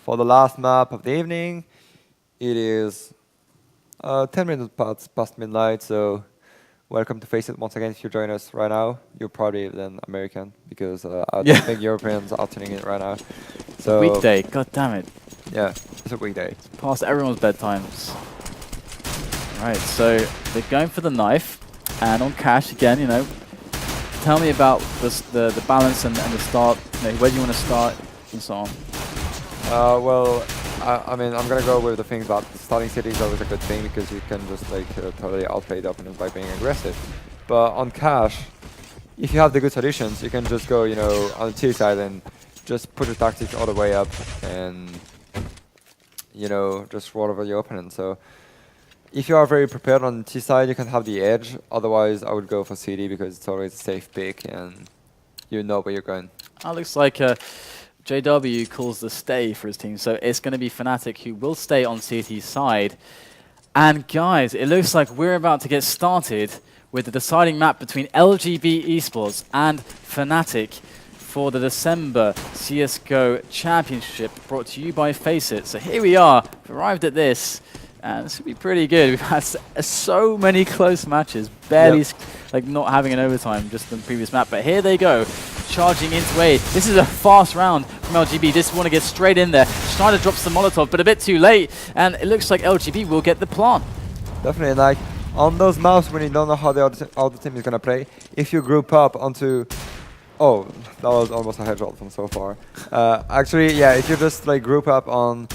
for the last map of the evening. It is 10 minutes past midnight, so welcome to FACEIT once again. If you join us right now, you're probably then American, because I don't think Europeans are tuning in right now. So Weekday, god damn it. Yeah, it's a weekday. It's past everyone's bedtimes. Right, so they're going for the knife, and on Cash again, you know. Tell me about the balance and the start, you know, where do you want to start, and so on. Well, I mean, I'm gonna go with the things that starting city is always a good thing, because you can just like totally outplay the opponent by being aggressive. But on Cash, if you have the good solutions, you can just go, you know, on the T side and just put your tactics all the way up and, you know, just roll over your opponent. So if you are very prepared on the T side, you can have the edge. Otherwise, I would go for CD, because it's always a safe pick and you know where you're going. That looks like JW calls the stay for his team, so it's going to be fnatic who will stay on CT's side. And guys, it looks like we're about to get started with the deciding map between LGB eSports and fnatic for the December CSGO Championship, brought to you by FACEIT. So here we are, we've arrived at this, and this will be pretty good. We've had so many close matches, barely like not having an overtime just in the previous map, but here they go, charging into A. This is a fast round from LGB, just want to get straight in there. Schneider drops the Molotov, but a bit too late, and it looks like LGB will get the plant. Definitely, like on those maps when you don't know how the other team is going to play, if you group up onto... Oh, that was almost a headshot from so far. Actually, yeah, if you just like group up on,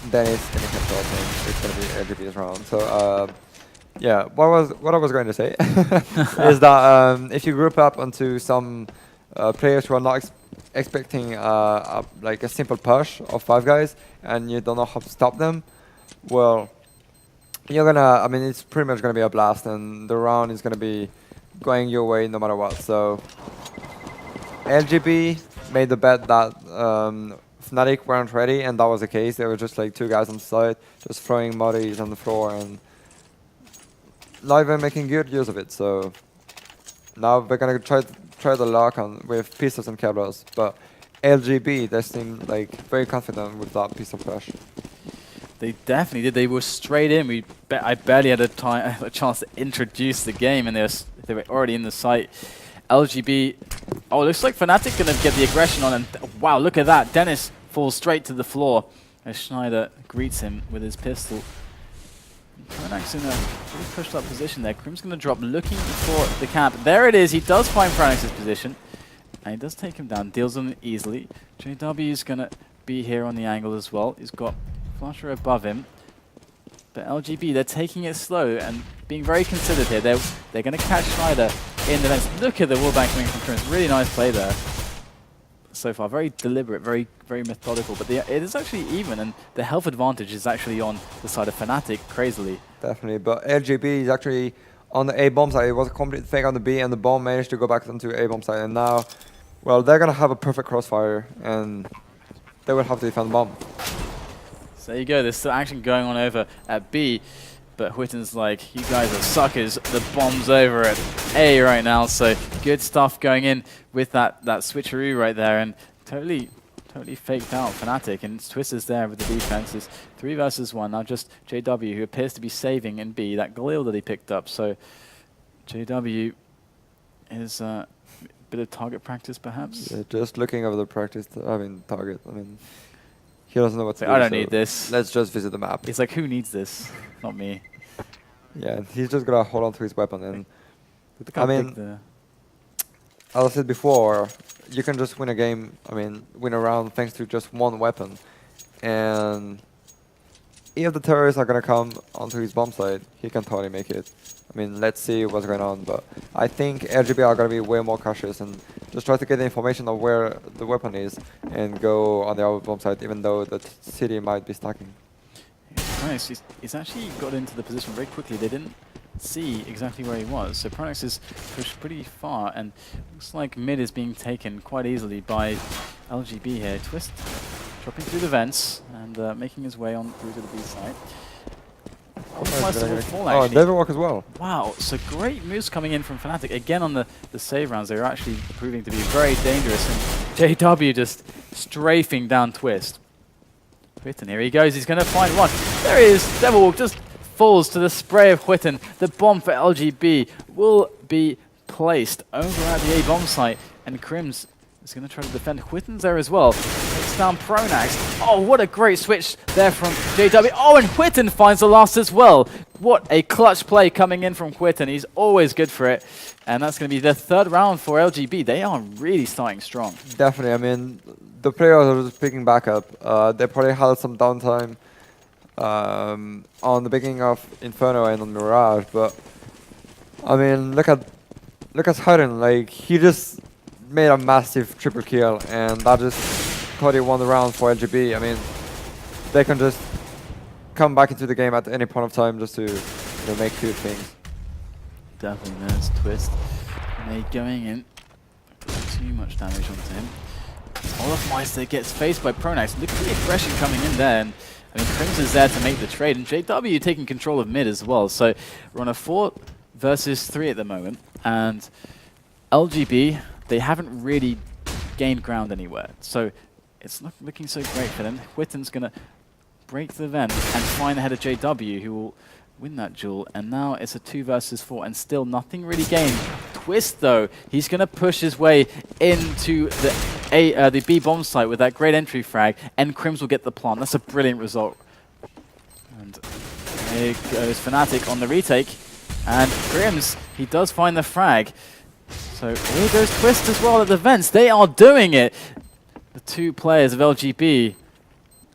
then it's gonna headshot and it's gonna be LGB's round. So yeah, what I was going to say is that if you group up onto some players who are not expecting like a simple push of 5 guys, and you don't know how to stop them, well, you're gonna. I mean, it's pretty much gonna be a blast, and the round is gonna be going your way no matter what. So LGB made the bet that fnatic weren't ready, and that was the case. There were just like 2 guys on the side, just throwing muddies on the floor and not even making good use of it. So now they're gonna try the luck on with pistols and Kevlars, but LGB, they seem like very confident with that piece of flash. They definitely did. They were straight in. I barely had a chance to introduce the game, and they were already in the site. LGB. Oh, it looks like fnatic gonna get the aggression on, and wow, look at that. Dennis falls straight to the floor as Schneider greets him with his pistol. Franac's in a really pushed up position there. Krim's gonna drop, looking for the camp. There it is. He does find Franac's position, and he does take him down. Deals him easily. JW is gonna be here on the angle as well. He's got Flasher above him, but LGB, they're taking it slow and being very considered here. They're going to catch Schneider in the vents. Look at the wallbang coming from Chris. Really nice play there so far. Very deliberate, very methodical. But it is actually even, and the health advantage is actually on the side of fnatic, crazily. Definitely, but LGB is actually on the A bomb side. It was a complete fake on the B, and the bomb managed to go back onto A bomb side. And now, well, they're going to have a perfect crossfire, and they will have to defend the bomb. So there you go, there's still action going on over at B, but Whitten's like, you guys are suckers, the bomb's over at A right now, so good stuff going in with that switcheroo right there, and totally faked out fnatic, and Twister's there with the defense. It's 3 versus 1, now just JW, who appears to be saving in B, that Galil that he picked up, so JW is a bit of target practice perhaps? Yeah, just looking over the practice, target, he doesn't know what to do. I don't need this. Let's just visit the map. He's like, who needs this? Not me. Yeah, he's just gonna hold on to his weapon. And I mean, as I said before, you can just win a game. Win a round thanks to just one weapon. And if the terrorists are gonna come onto his bomb site, he can totally make it. Let's see what's going on. But I think LGB are gonna be way more cautious and just try to get the information of where the weapon is and go on the other bomb site, even though the city might be stacking. Nice. He's actually got into the position very quickly. They didn't see exactly where he was. So Pronax is pushed pretty far, and looks like mid is being taken quite easily by LGB here. Twist dropping through the vents and making his way on through to the B side. Oh, David Walk as well. Wow, so great moves coming in from fnatic. Again on the save rounds, they're actually proving to be very dangerous. And JW just strafing down Twist. Whitten, here he goes. He's going to find one. There he is. Devilwalk just falls to the spray of Whitten. The bomb for LGB will be placed over at the A bomb site, and Crims is going to try to defend. Whitten's there as well. Takes down Pronax. Oh, what a great switch there from JW. Oh, and Whitten finds the last as well. What a clutch play coming in from Whitten. He's always good for it. And that's going to be the third round for LGB. They are really starting strong. Definitely. I mean, the players are just picking back up. They probably had some downtime on the beginning of Inferno and on Mirage, but I mean, look at Hudden. Like, he just made a massive triple kill, and that just thought he won the round for LGB. I mean, they can just come back into the game at any point of time just to make huge things. Definitely, there's Twist. And they going in. Too much damage onto him. Olafmeister gets faced by Pronax. Look at the aggression coming in there. And, I mean, Crims is there to make the trade, and JW taking control of mid as well. So we're on a 4 versus 3 at the moment, and LGB, they haven't really gained ground anywhere. So it's not looking so great for them. Whitten's going to break the vent and find the head of JW, who will win that duel, and now it's a 2 versus 4, and still nothing really gained. Twist, though, he's going to push his way into the B bomb site with that great entry frag, and Crims will get the plant. That's a brilliant result. And here goes fnatic on the retake, and Crims, he does find the frag. So here goes Twist as well at the vents. They are doing it. The 2 players of LGB,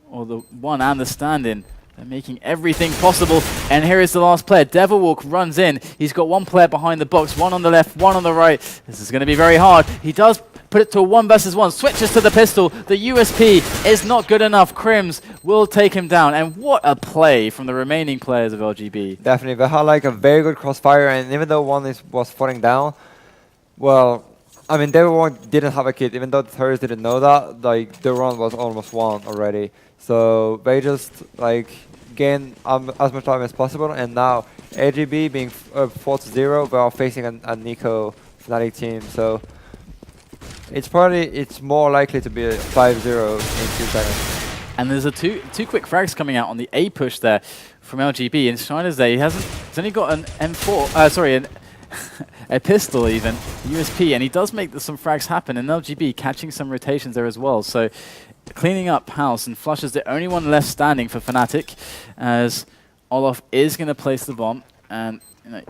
or the one and the stand-in, they're making everything possible, and here is the last player. Devilwalk runs in. He's got 1 player behind the box, 1 on the left, 1 on the right. This is going to be very hard. He does put it to a 1 versus 1, switches to the pistol. The USP is not good enough. Crims will take him down, and what a play from the remaining players of LGB. Definitely, they had like a very good crossfire, and even though one was falling down, well, I mean, Devilwalk didn't have a kit. Even though the Thurs didn't know that, like, the run was almost won already. So they just like gain as much time as possible, and now LGB being 4-0, they are facing a Nico Fnatic team. So it's more likely to be a 5-0 in 2 seconds. And there's a two quick frags coming out on the A push there from LGB. And Schneider's there. He's only got an M4. Sorry, a pistol even, USP, and he does make some frags happen. And LGB catching some rotations there as well. So cleaning up house, and Flush is the only one left standing for fnatic, as Olaf is going to place the bomb, and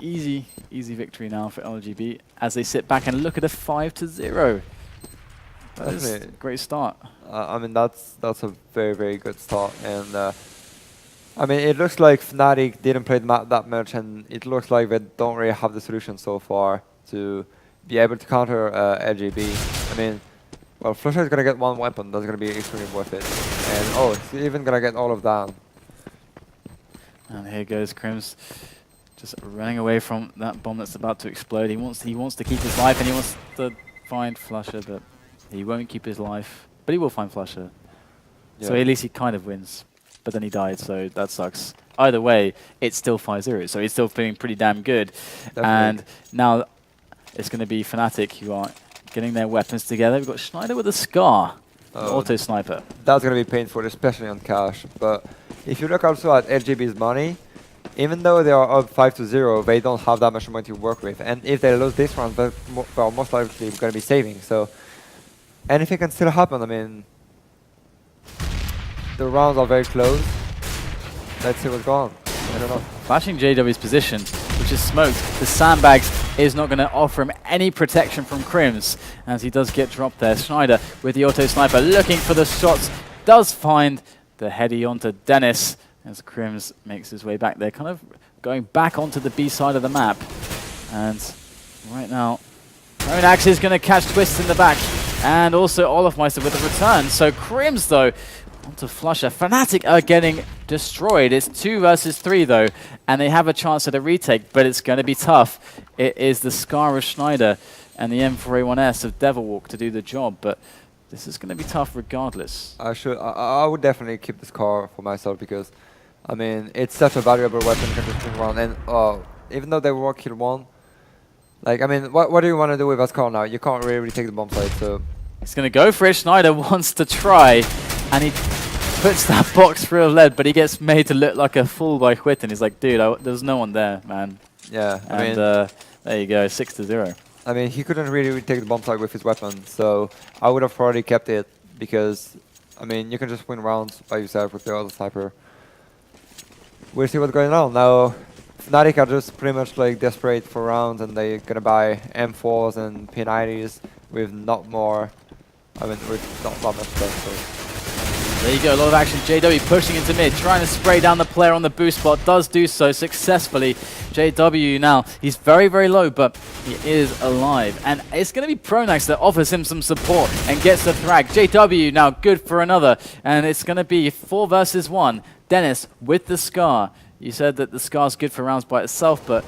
easy victory now for LGB as they sit back and look at a 5-0. That is a great start. I mean, that's a very good start, and I mean, it looks like Fnatic didn't play the map that much, and it looks like they don't really have the solution so far to be able to counter LGB. I mean, well, Flusher is going to get 1 weapon. That's going to be extremely worth it. And oh, it's even going to get all of that. And here goes Crims, just running away from that bomb that's about to explode. He wants to keep his life, and he wants to find Flusher, but he won't keep his life. But he will find Flusher. Yeah. So at least he kind of wins. But then he died, so that sucks. Either way, it's still 5-0, so he's still feeling pretty damn good. Definitely. And now it's going to be fnatic who are getting their weapons together. We've got Schneider with a Scar, auto sniper. That's going to be painful, especially on Cash. But if you look also at LGB's money, even though they are up 5-0, they don't have that much money to work with. And if they lose this round, they're most likely going to be saving. So anything can still happen. I mean, the rounds are very close. Let's see what's going on. I don't know. Flashing JW's position, which is smoked. The sandbags is not going to offer him any protection from Crims, as he does get dropped there. Schneider with the auto sniper looking for the shots, does find the heady onto Dennis as Crims makes his way back there, kind of going back onto the B side of the map. And right now, Pronax is going to catch Twist in the back, and also Olafmeister with a return. So Crims, though, onto Flusher. fnatic are getting destroyed. It's 2 versus 3 though, and they have a chance at a retake, but it's going to be tough. It is the Scar of Schneider and the M4A1S of Devilwalk to do the job, but this is going to be tough regardless. I would definitely keep this car for myself, because I mean, it's such a valuable weapon to just swing around, and even though they will kill 1, like, I mean, what do you want to do with a Scar now? You can't really take the bomb site, so he's going to go for it. Schneider wants to try, and he puts that box through of lead, but he gets made to look like a fool by Quit, and he's like, dude, there's no one there, man. Yeah, I And mean, there you go, 6-0. I mean, he couldn't really take the bomb site with his weapon, so I would have probably kept it because, I mean, you can just win rounds by yourself with the other sniper. We'll see what's going on. Now, Fnatic are just pretty much like desperate for rounds, and they're gonna buy M4s and P90s with not more, I mean, with not much stuff. So. There you go, a lot of action. JW pushing into mid, trying to spray down the player on the boost spot. Does do so successfully. JW now, he's very, very low, but he is alive. And it's going to be Pronax that offers him some support and gets the frag. JW now good for another. And it's going to be 4 versus 1. Dennis with the Scar. You said that the Scar's good for rounds by itself, but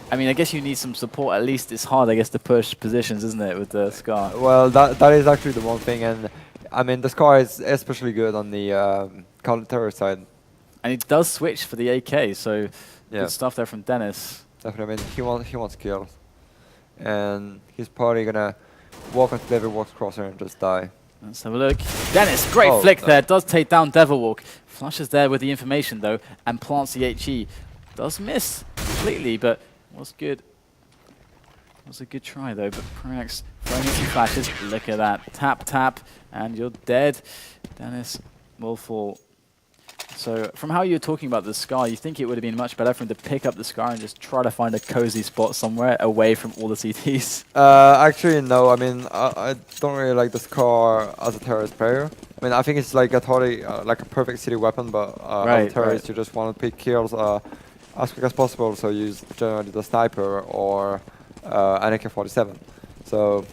I mean, I guess you need some support. At least it's hard, I guess, to push positions, isn't it, with the Scar? Well, that is actually the one thing, and I mean, the Scar is especially good on the counter-terror side. And he does switch for the AK, so Yeah. good stuff there from Dennis. Definitely, I mean, he wants kills, and he's probably gonna walk onto Devil Walk's crosser and just die. Let's have a look. Dennis, great flick there. Does take down Devil Walk. Flushes there with the information, though, and plants the HE. Does miss completely, but was good. Was a good try, though, but Pronax throwing in some flashes. Look at that. Tap, tap, and you're dead. Dennis will fall. So from how you're talking about the Scar, you think it would have been much better for him to pick up the Scar and just try to find a cozy spot somewhere away from all the CTs? Actually, no. I mean, I don't really like the Scar as a terrorist player. I mean, I think it's like a totally like a perfect city weapon, but as a terrorist, you just want to pick kills as quick as possible. So use generally the sniper or an AK-47. So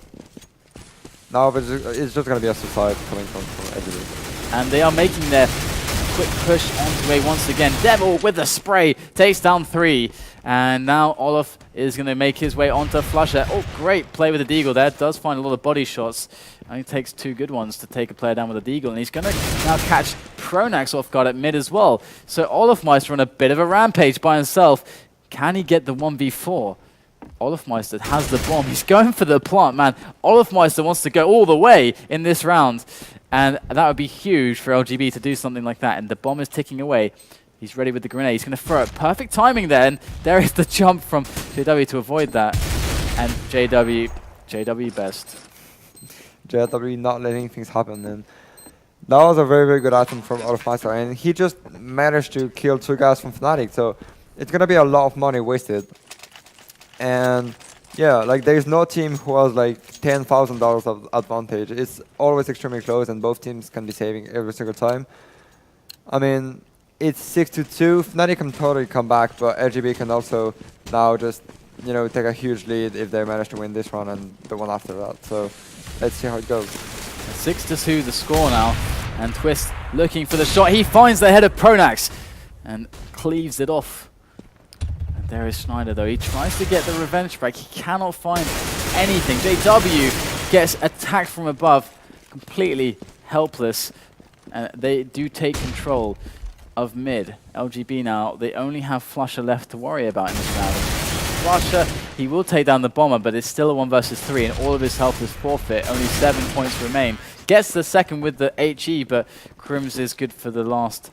now it's just going to be a suicide coming from LGB. And they are making their quick push onto A once again. Devil with the spray takes down 3. And now Olaf is going to make his way onto Flusher. Oh, great play with the Deagle there. Does find a lot of body shots. Only takes 2 good ones to take a player down with a Deagle. And he's going to now catch Pronax off guard at mid as well. So Olafmeister on a bit of a rampage by himself. Can he get the 1v4? Olafmeister has the bomb. He's going for the plant, man. Olafmeister wants to go all the way in this round. And that would be huge for LGB to do something like that. And the bomb is ticking away. He's ready with the grenade. He's going to throw it. Perfect timing then. There is the jump from JW to avoid that. And JW best. JW not letting things happen. And that was a very, very good item from Olafmeister. And he just managed to kill 2 guys from Fnatic. So it's going to be a lot of money wasted. And yeah, like there's no team who has like $10,000 of advantage. It's always extremely close, and both teams can be saving every single time. I mean, it's 6-2. Fnatic can totally come back, but LGB can also now just, you know, take a huge lead if they manage to win this round and the one after that. So let's see how it goes. 6-2 the score now, and Twist looking for the shot. He finds the head of Pronax and cleaves it off. There is Schneider, though. He tries to get the revenge break. He cannot find anything. JW gets attacked from above, completely helpless. And they do take control of mid. LGB now, they only have Flusher left to worry about in this round. Flusher, he will take down the bomber, but it's still a 1 versus 3, and all of his health is forfeit. Only 7 points remain. Gets the second with the HE, but Crims is good for the last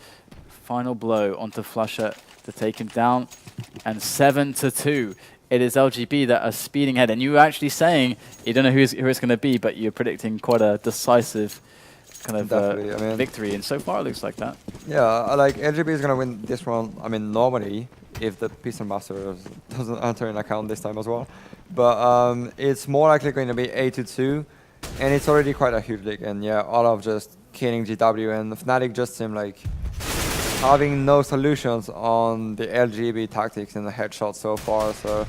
final blow onto Flusher to take him down. And 7-2. It is LGB that are speeding ahead. And you were actually saying you don't know who it's going to be, but you're predicting quite a decisive kind of victory. And so far it looks like that. Yeah, like LGB is going to win this round. I mean, normally, if the Pistol Master doesn't enter in account this time as well. But it's more likely going to be 8-2. And it's already quite a huge league. And yeah, Olaf just killing GW. And Fnatic just seem like having no solutions on the LGB tactics and the headshots so far. So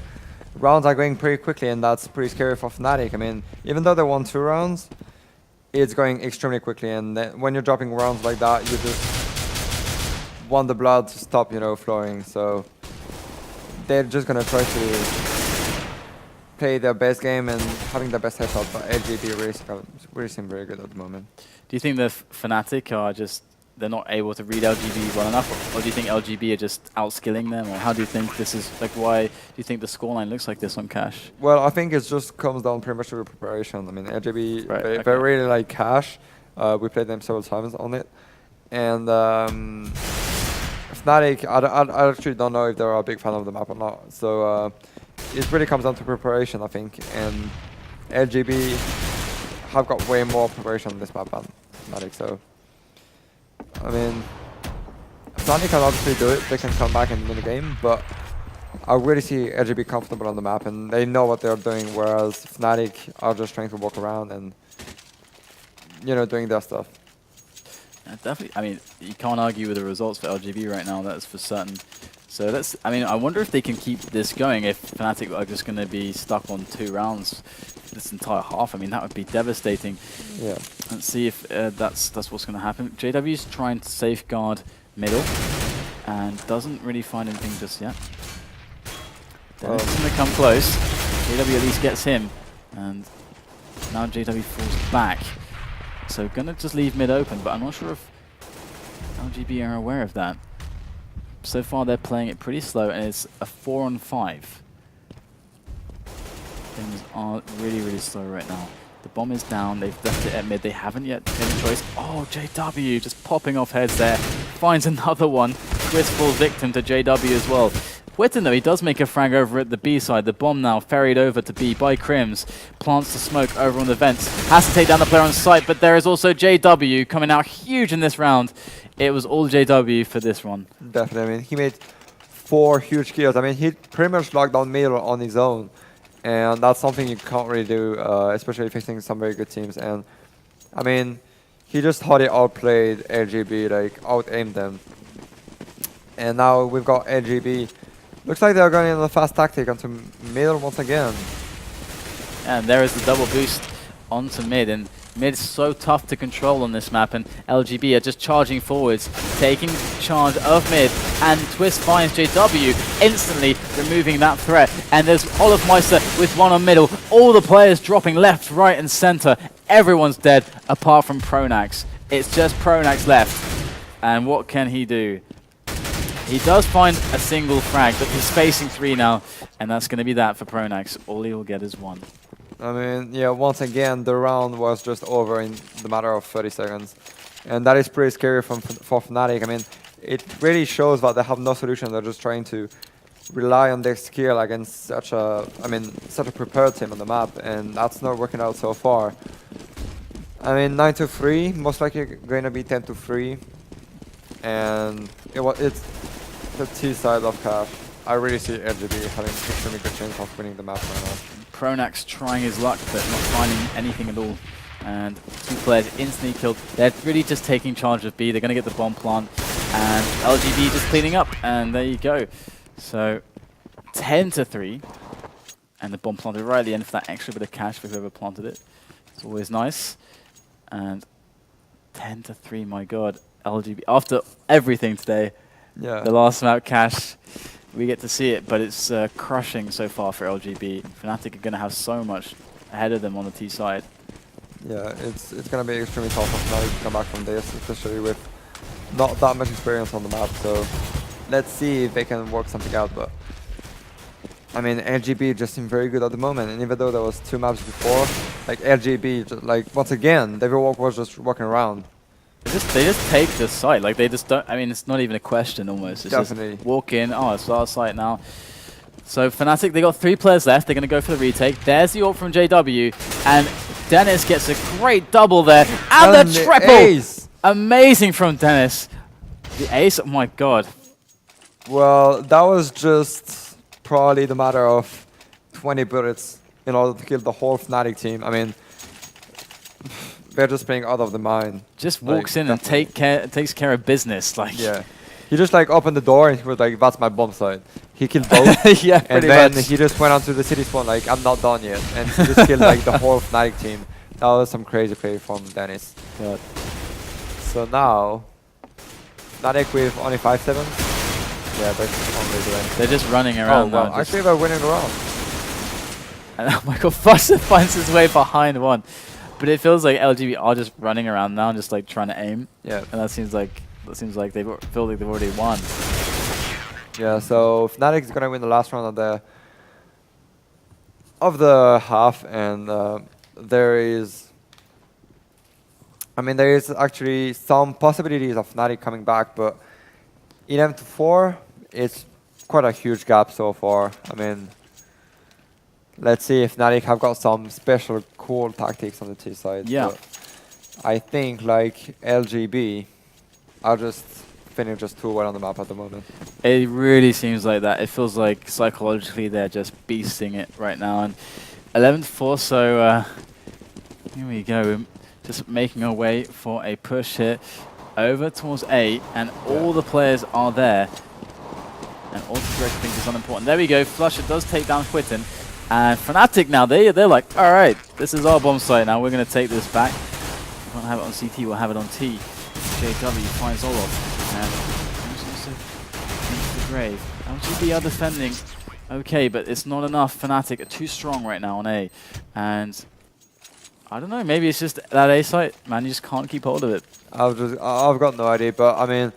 rounds are going pretty quickly, and that's pretty scary for Fnatic. I mean, even though they won 2 rounds, it's going extremely quickly. And when you're dropping rounds like that, you just want the blood to stop, you know, flowing. So they're just going to try to play their best game and having the best headshot. But LGB really seem very good at the moment. Do you think the Fnatic are just they're not able to read LGB well enough, or do you think LGB are just outskilling them, or how do you think this is, like, why do you think the scoreline looks like this on Cash? Well, I think it just comes down pretty much to the preparation. I mean, LGB, they really like Cash. We played them several times on it, And Fnatic, I actually don't know if they're a big fan of the map or not. So it really comes down to preparation, I think. And LGB have got way more preparation on this map than Fnatic. So, I mean, Fnatic can obviously do it. They can come back and win the game. But I really see LGB comfortable on the map. And they know what they're doing. Whereas Fnatic are just trying to walk around and, you know, doing their stuff. Definitely. I mean, you can't argue with the results for LGB right now. That's for certain. So that's. I mean, I wonder if they can keep this going. If Fnatic are just going to be stuck on 2 rounds this entire half, I mean, that would be devastating. Yeah. Let's see if that's what's going to happen. JW's trying to safeguard middle and doesn't really find anything just yet. Dennis is going to come close. JW at least gets him, and now JW falls back. So gonna just leave mid open, but I'm not sure if LGB are aware of that. So far they're playing it pretty slow, and it's a 4-on-5. Things are really, really slow right now. The bomb is down, they've left it at mid, they haven't yet made a choice. Oh, JW just popping off heads there. Finds another one. Twist falls victim to JW as well. Witten, though, he does make a frag over at the B side. The bomb now ferried over to B by Crims. Plants the smoke over on the vents. Has to take down the player on site, but there is also JW coming out huge in this round. It was all JW for this one. Definitely. I mean, he made 4 huge kills. I mean, he pretty much locked down middle on his own. And that's something you can't really do, especially facing some very good teams. And, I mean, he just hardly outplayed LGB, like, out-aimed them. And now we've got LGB. Looks like they're going in a fast tactic onto middle once again. And there is the double boost onto mid, and mid is so tough to control on this map, and LGB are just charging forwards, taking charge of mid, and Twist finds JW, instantly removing that threat. And there's Olafmeister with one on middle, all the players dropping left, right and center. Everyone's dead apart from Pronax. It's just Pronax left, and what can he do? He does find a single frag, but he's facing 3 now, and that's going to be that for Pronax. All he will get is 1. I mean, yeah, once again, the round was just over in the matter of 30 seconds. And that is pretty scary for Fnatic. I mean, it really shows that they have no solution. They're just trying to rely on their skill against such a prepared team on the map, and that's not working out so far. I mean, 9-3, most likely going to be 10-3. And it's the T side of Cash. I really see LGB having an extremely good chance of winning the match right now. Pronax trying his luck, but not finding anything at all. And 2 players instantly killed. They're really just taking charge of B. They're going to get the bomb plant. And LGB just cleaning up. And there you go. So 10-3. And the bomb planted right at the end for that extra bit of cash for whoever planted it. It's always nice. And 10-3, my god. LGB, after everything today, yeah, the last map cash, we get to see it, but it's crushing so far for LGB. Fnatic are going to have so much ahead of them on the T side. Yeah, it's going to be extremely tough for Fnatic to come back from this, especially with not that much experience on the map. So let's see if they can work something out. But I mean, LGB just seem very good at the moment, and even though there was 2 maps before, like LGB, just, like once again, Devilwalk was just walking around. They just take the site, like they just don't. I mean, it's not even a question almost. It's Definitely. Just walk in. Oh, it's our site now. So Fnatic, they got 3 players left. They're going to go for the retake. There's the ult from JW, and Dennis gets a great double there, and the triple. Ace. Amazing from Dennis. The ace. Oh my god. Well, that was just probably the matter of 20 bullets in order to kill the whole Fnatic team. I mean, they're just playing out of the mind. Just walks in and takes care of business. Like, yeah, he just like opened the door and he was like, "That's my bomb site." He killed both. yeah, and then he just went onto the city spawn like, "I'm not done yet," and he just killed like the whole Fnatic team. That was some crazy play from Dennis. God. So now, Fnatic with only 5-7. Yeah, that's only the end. They're just running around now. Well, actually, they're winning the round. And oh my god, Foster finds his way behind 1. But it feels like LGB are just running around now and just like trying to aim. Yeah. And that seems like they've already won. Yeah, so Fnatic is gonna win the last round of the half, and there is I mean, there is actually some possibilities of fnatic coming back, but 11-4, it's quite a huge gap so far. I mean, let's see if fnatic have got some special cool tactics on the T side. Yeah. But I think like LGB are just feeling just too well on the map at the moment. It really seems like that. It feels like psychologically they're just beasting it right now. And 11-4, so here we go. Just making our way for a push here over towards A, and all the players are there. And autocorrect thinks it's unimportant. There we go. Flusher does take down Quitten. And fnatic now, they're like, all right, this is our bomb site now. We're going to take this back. We won't have it on CT, we'll have it on T. JW finds Olof. And also into the grave. LGB are defending okay, but it's not enough. fnatic are too strong right now on A. And I don't know, maybe it's just that A site, man, you just can't keep hold of it. I've got no idea, but I mean,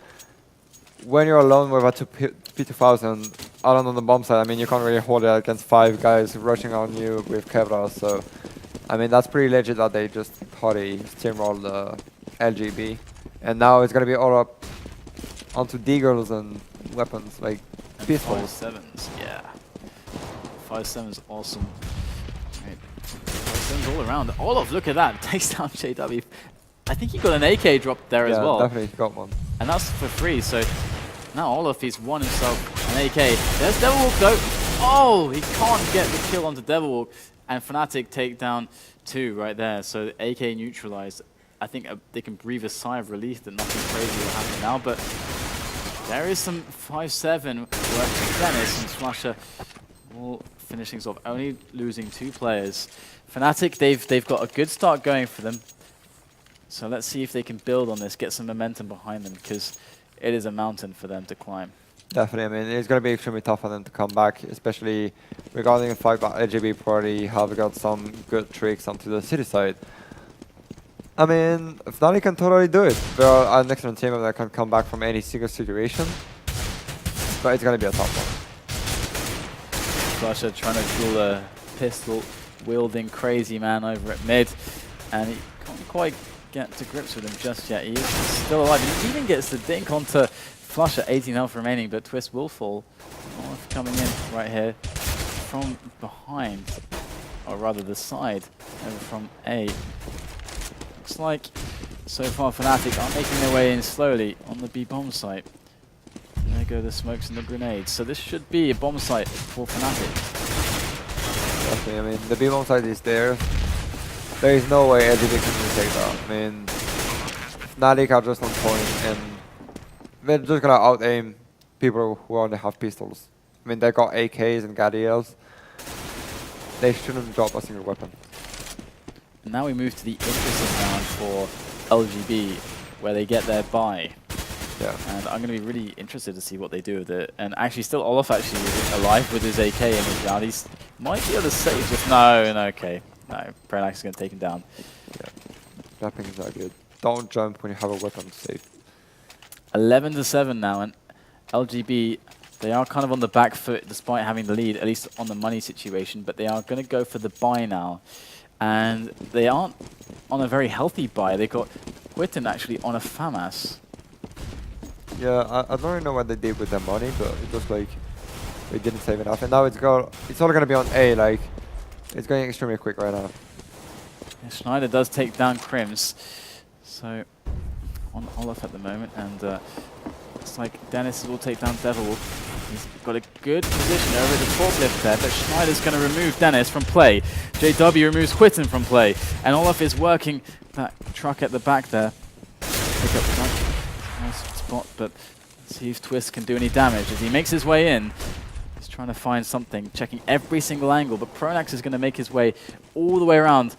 when you're alone with a P2000 out on the bomb side, I mean, you can't really hold it against 5 guys rushing on you with Kevra, so I mean, that's pretty legit that they just thought they steamrolled the LGB. And now it's gonna be all up onto deagles and weapons, like pistols. 5.7s, yeah. 5.7's awesome. Right. 5.7's all around. Olof, look at that, takes down JW. I think he got an AK drop there as well. Yeah, definitely got one. And that's for free, so now Olof, he's won himself an AK. There's Devil Walk though. Oh, he can't get the kill onto Devil Walk. And fnatic take down 2 right there, so AK neutralized. I think they can breathe a sigh of relief that nothing crazy will happen now, but there is some 5-7 work for Dennis, and Flusher all finishing off, only losing 2 players. fnatic, they've got a good start going for them. So let's see if they can build on this, get some momentum behind them, because it is a mountain for them to climb. Definitely, I mean, it's going to be extremely tough for them to come back, especially regarding the fact that LGB probably have got some good tricks onto the city side. I mean, fnatic can totally do it. They are an excellent team that can come back from any single situation, but it's going to be a tough one. Flusher trying to duel a pistol-wielding crazy man over at mid, and he can't quite get to grips with him just yet. He is still alive, and he even gets the dink onto Flusher, 18 health remaining, but Twist will fall. Olof coming in right here from behind, or rather the side, over from A. Looks like so far fnatic are making their way in slowly on the B bomb site. And there go the smokes and the grenades. So this should be a bomb site for fnatic. Definitely, I mean, the B bomb side is there. There is no way LGB can really take that. I mean, fnatic are just on point, and they're just gonna out-aim people who only have pistols. I mean, they got AKs and Gadiels. They shouldn't drop a single weapon. And now we move to the interesting round for LGB, where they get their buy. Yeah. And I'm going to be really interested to see what they do with it. And actually, still Olof actually is alive with his AK in his round. He's might be able to save this. No, okay. No, Pronax is going to take him down. Yeah. Jumping is not good. Don't jump when you have a weapon to save. 11-7 now, and LGB, they are kind of on the back foot despite having the lead, at least on the money situation, but they are going to go for the buy now. And they aren't on a very healthy buy. They got Quitten actually on a FAMAS. Yeah, I don't really know what they did with their money, but it looks like they didn't save enough. And now it's all going to be on A, like, it's going extremely quick right now. Yeah, Schneider does take down Crims. So, on Olof at the moment, and looks like Dennis will take down Devil. He's got a good position over the forklift there, but Schneider's going to remove Dennis from play. JW removes Quitten from play, and Olof is working that truck at the back there. Pick up the nice spot, but let's see if Twist can do any damage. As he makes his way in, he's trying to find something, checking every single angle, but Pronax is going to make his way all the way around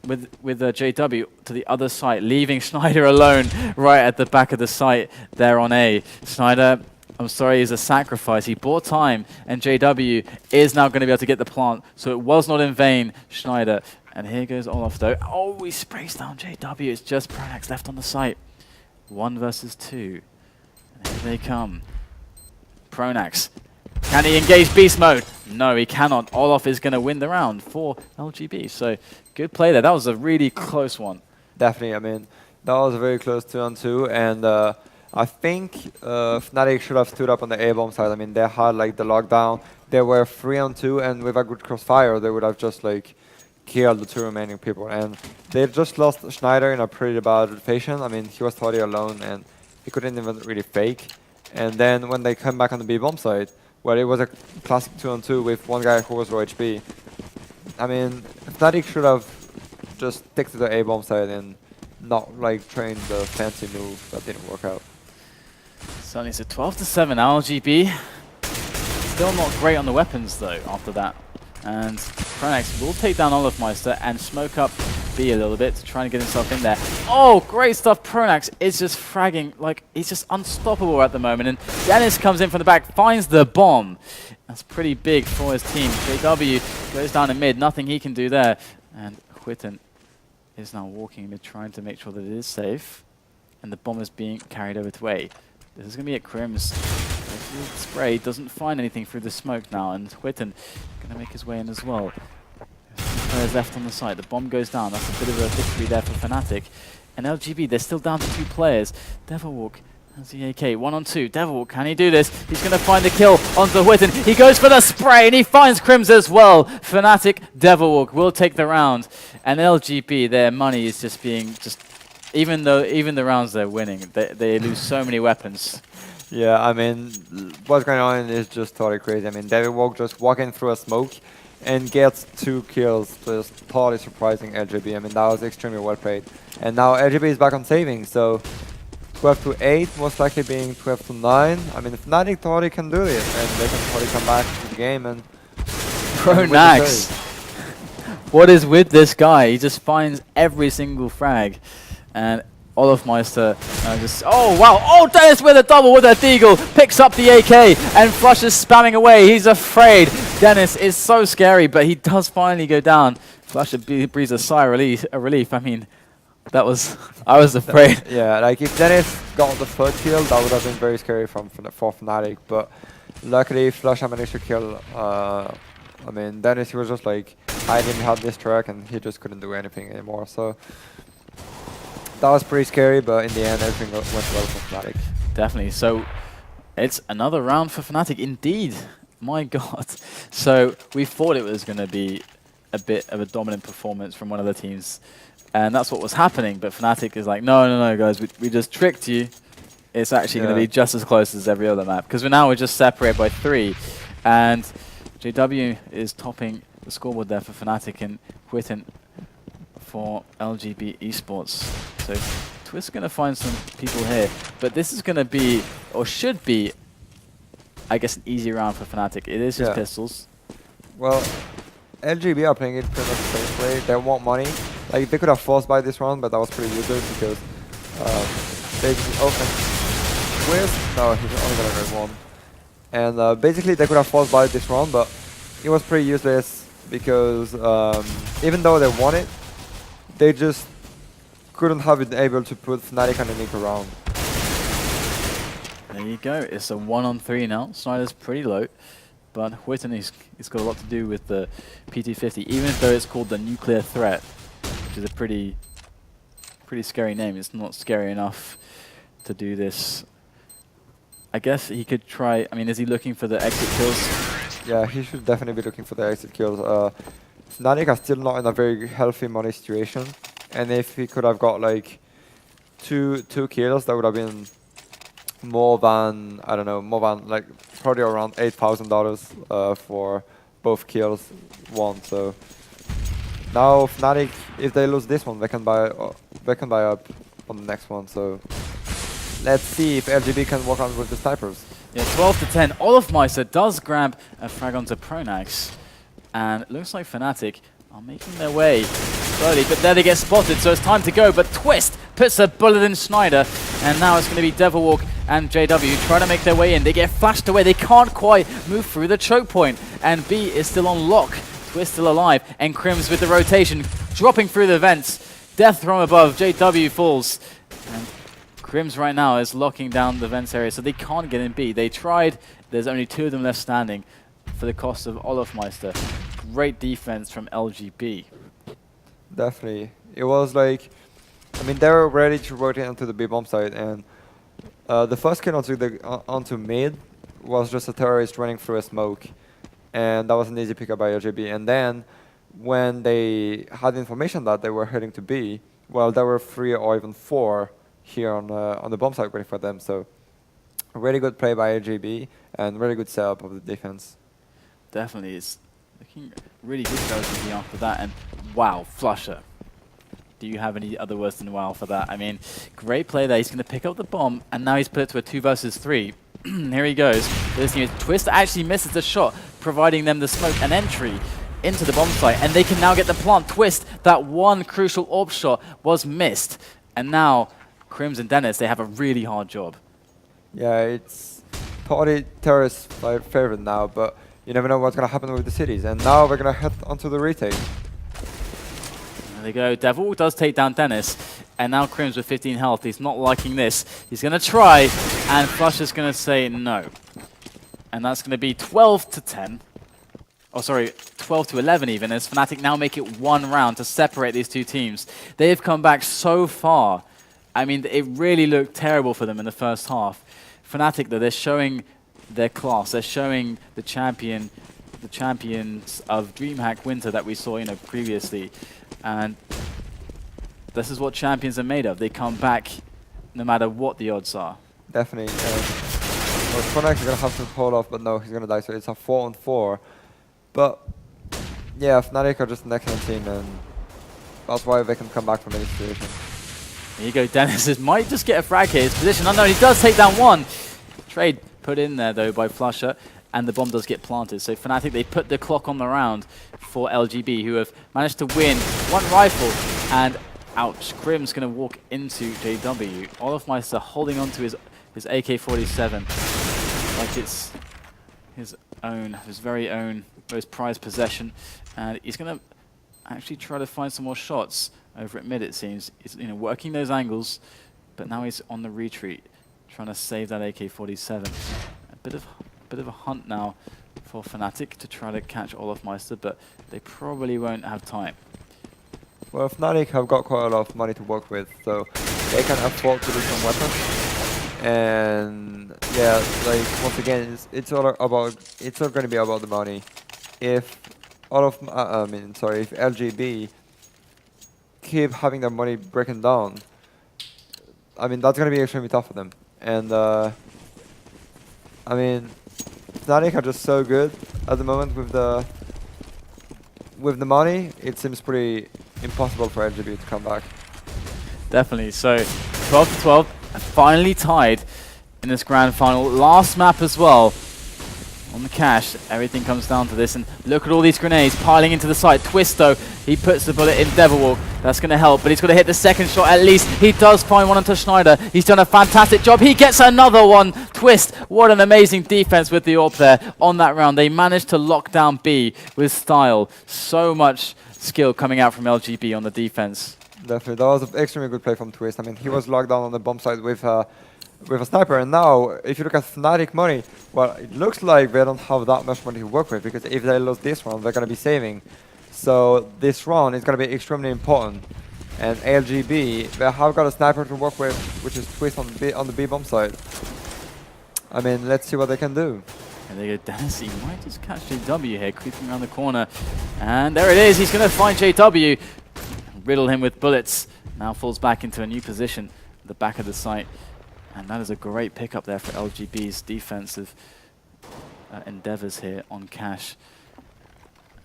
with JW to the other side, leaving Schneider alone right at the back of the site there on A. Schneider, I'm sorry, is a sacrifice. He bought time, and JW is now going to be able to get the plant, so it was not in vain, Schneider. And here goes Olof though. Oh, he sprays down JW. It's just Pronax left on the site. 1 versus 2. And here they come. Pronax. Can he engage beast mode? No, he cannot. Olof is going to win the round for LGB. So good play there. That was a really close one. Definitely, I mean, That was very close 2-on-2, and I think Fnatic should have stood up on the A-bomb side. I mean, they had like the lockdown. They were 3-on-2, and with a good crossfire, they would have just like killed the 2 remaining people. And they just lost Schneider in a pretty bad rotation. I mean, he was totally alone, and he couldn't even really fake. And then when they come back on the B-bomb side, where it was a classic 2-on-2 with one guy who was low HP, I mean, Fnatic should have just stick to the A-bomb side and not like train the fancy move that didn't work out. Certainly, it's a 12-7 LGB. Still not great on the weapons though after that. And Pronax will take down Olofmeister and smoke up B a little bit to try and get himself in there. Oh, great stuff. Pronax is just fragging, like, he's just unstoppable at the moment. And Dennis comes in from the back, finds the bomb. That's pretty big for his team. JW goes down in mid, nothing he can do there. And Whitten is now walking mid, trying to make sure that it is safe. And the bomb is being carried over to A. This is going to be at Crim's. Spray doesn't find anything through the smoke now, and Whitten going to make his way in as well. There's 2 players left on the side. The bomb goes down. That's a bit of a victory there for fnatic. And LGB, they're still down to 2 players. Devilwalk has the AK. 1-on-2. Devilwalk, can he do this? He's going to find the kill onto Whitten. He goes for the spray, and he finds Crims as well. fnatic, Devilwalk will take the round. And LGB, their money is just being even the rounds they're winning, they lose so many weapons. Yeah, I mean, what's going on is just totally crazy. I mean, Devilwalk just walking through a smoke and gets 2 kills, just totally surprising LGB. I mean, that was extremely well played. And now LGB is back on saving, so 12-8, most likely being 12-9. I mean, Fnatic totally can do it, and they can totally come back to the game and... Pronax! What is with this guy? He just finds every single frag. And Olofmeister oh wow, oh Dennis with a double with a deagle, picks up the AK and Flush is spamming away, he's afraid. Dennis is so scary, but he does finally go down. Flush breathes a sigh of relief. I mean, I was afraid. Yeah, like if Dennis got the 3rd kill, that would have been very scary for Fnatic, but luckily Flush managed to kill, I mean, Dennis, he was just like hiding behind this track and he just couldn't do anything anymore, so that was pretty scary, but in the end, everything went well for Fnatic. Definitely. So it's another round for Fnatic, indeed. My God. So we thought it was going to be a bit of a dominant performance from one of the teams, and that's what was happening. But Fnatic is like, no, guys, we just tricked you. It's actually going to be just as close as every other map, because we're just separated by 3, and JW is topping the scoreboard there for Fnatic, and Whitten for LGB eSports. So Twist's going to find some people here, but this is going to be, or should be, I guess, an easy round for Fnatic. It is just pistols. Well, LGB are playing it pretty much the same way. They want money. Like, they could have forced by this round, but that was pretty useless because they opened Twist. No, he's only going to get 1. And basically, they could have forced by this round, but it was pretty useless because even though they won it, they just couldn't have been able to put Fnatic underneath a round. There you go. It's a 1-on-3 now. Snyder's pretty low, but Whitten, he's got a lot to do with the PT50, even though it's called the Nuclear Threat, which is a pretty scary name. It's not scary enough to do this. I guess he could try. I mean, is he looking for the exit kills? Yeah, he should definitely be looking for the exit kills. Fnatic are still not in a very healthy money situation, and if he could have got like two kills, that would have been more than, I don't know, more than like probably around $8,000 for both kills won. So now Fnatic, if they lose this one, they can buy up on the next one. So let's see if LGB can work on with the snipers. Yeah, 12-10. Olofmeister does grab a frag onto Pronax. And it looks like Fnatic are making their way slowly, but there they get spotted, so it's time to go. But Twist puts a bullet in Schneider, and now it's going to be Devilwalk and JW trying to make their way in. They get flashed away. They can't quite move through the choke point, and B is still on lock. Twist still alive, and Crims with the rotation, dropping through the vents. Death from above. JW falls, and Crims right now is locking down the vents area, so they can't get in B. They tried. There's only 2 of them left standing for the cost of Olofmeister. Great defense from LGB. Definitely. It was like I mean, they were ready to rotate onto the B bomb site, and the first kill onto mid was just a terrorist running through a smoke, and that was an easy pickup by LGB. And then when they had information that they were heading to B, well, there were 3 or even 4 here on the bomb site waiting for them. So really good play by LGB and really good setup of the defense. Definitely, it's looking really good for LGB after that. And wow, Flusher. Do you have any other words than wow for that? I mean, great play there. He's going to pick up the bomb, and now he's put it to a 2 versus 3. Here he goes. Listening, Twist actually misses the shot, providing them the smoke and entry into the bomb site, and they can now get the plant. Twist, that one crucial orb shot was missed, and now Crims and Dennis, they have a really hard job. Yeah, it's party terrorist favorite now, but you never know what's going to happen with the cities. And now we're going to head onto the retake. There they go. Devil does take down Dennis, and now Crims with 15 health. He's not liking this. He's going to try, and Flusher's going to say no. And that's going to be 12 to 10. Oh, sorry, 12 to 11 even, as fnatic now make it 1 round to separate these 2 teams. They've come back so far. I mean, it really looked terrible for them in the first half. fnatic, though, they're showing their class. They're showing the champions of DreamHack Winter that we saw, previously. And this is what champions are made of. They come back no matter what the odds are. Definitely. Well, fnatic is going to have to hold off, but no, he's going to die. So it's a 4-on-4. But yeah, fnatic are just an excellent team, and that's why they can come back from any situation. There you go, Dennis might just get a frag here. His position unknown. He does take down 1. Trade put in there though by Flusher, and the bomb does get planted. So fnatic, they put the clock on the round for LGB, who have managed to win 1 rifle. And ouch, Crim's going to walk into JW. Olofmeister holding on to his AK-47 like it's his very own, most prized possession, and he's going to actually try to find some more shots over at mid. It seems he's working those angles, but now he's on the retreat, trying to save that AK-47. A bit of a hunt now for fnatic to try to catch Olofmeister, but they probably won't have time. Well, fnatic have got quite a lot of money to work with, so they can afford to do some weapons. And yeah, like once again, it's all going to be about the money. If if LGB keep having their money breaking down, I mean that's going to be extremely tough for them. And I mean, fnatic are just so good at the moment with the money. It seems pretty impossible for LGB to come back. Definitely. So 12 to 12. Finally tied in this grand final. Last map as well. On the cash, everything comes down to this. And look at all these grenades piling into the site. Twist, though, he puts the bullet in Devilwalk. That's going to help, but he's got to hit the second shot at least. He does find one onto Schneider. He's done a fantastic job. He gets another one. Twist, what an amazing defense with the AWP there on that round. They managed to lock down B with style. So much skill coming out from LGB on the defense. Definitely, that was an extremely good play from Twist. I mean, he was locked down on the bomb site with a sniper, and now, if you look at fnatic money, well, it looks like they don't have that much money to work with, because if they lose this round, they're going to be saving. So this round is going to be extremely important. And LGB, they have got a sniper to work with, which is Twist on the B bomb side. I mean, let's see what they can do. And there you go, Dennis. He might just catch JW here, creeping around the corner. And there it is. He's going to find JW. Riddle him with bullets. Now falls back into a new position at the back of the site. And that is a great pickup there for LGB's defensive endeavors here on cash.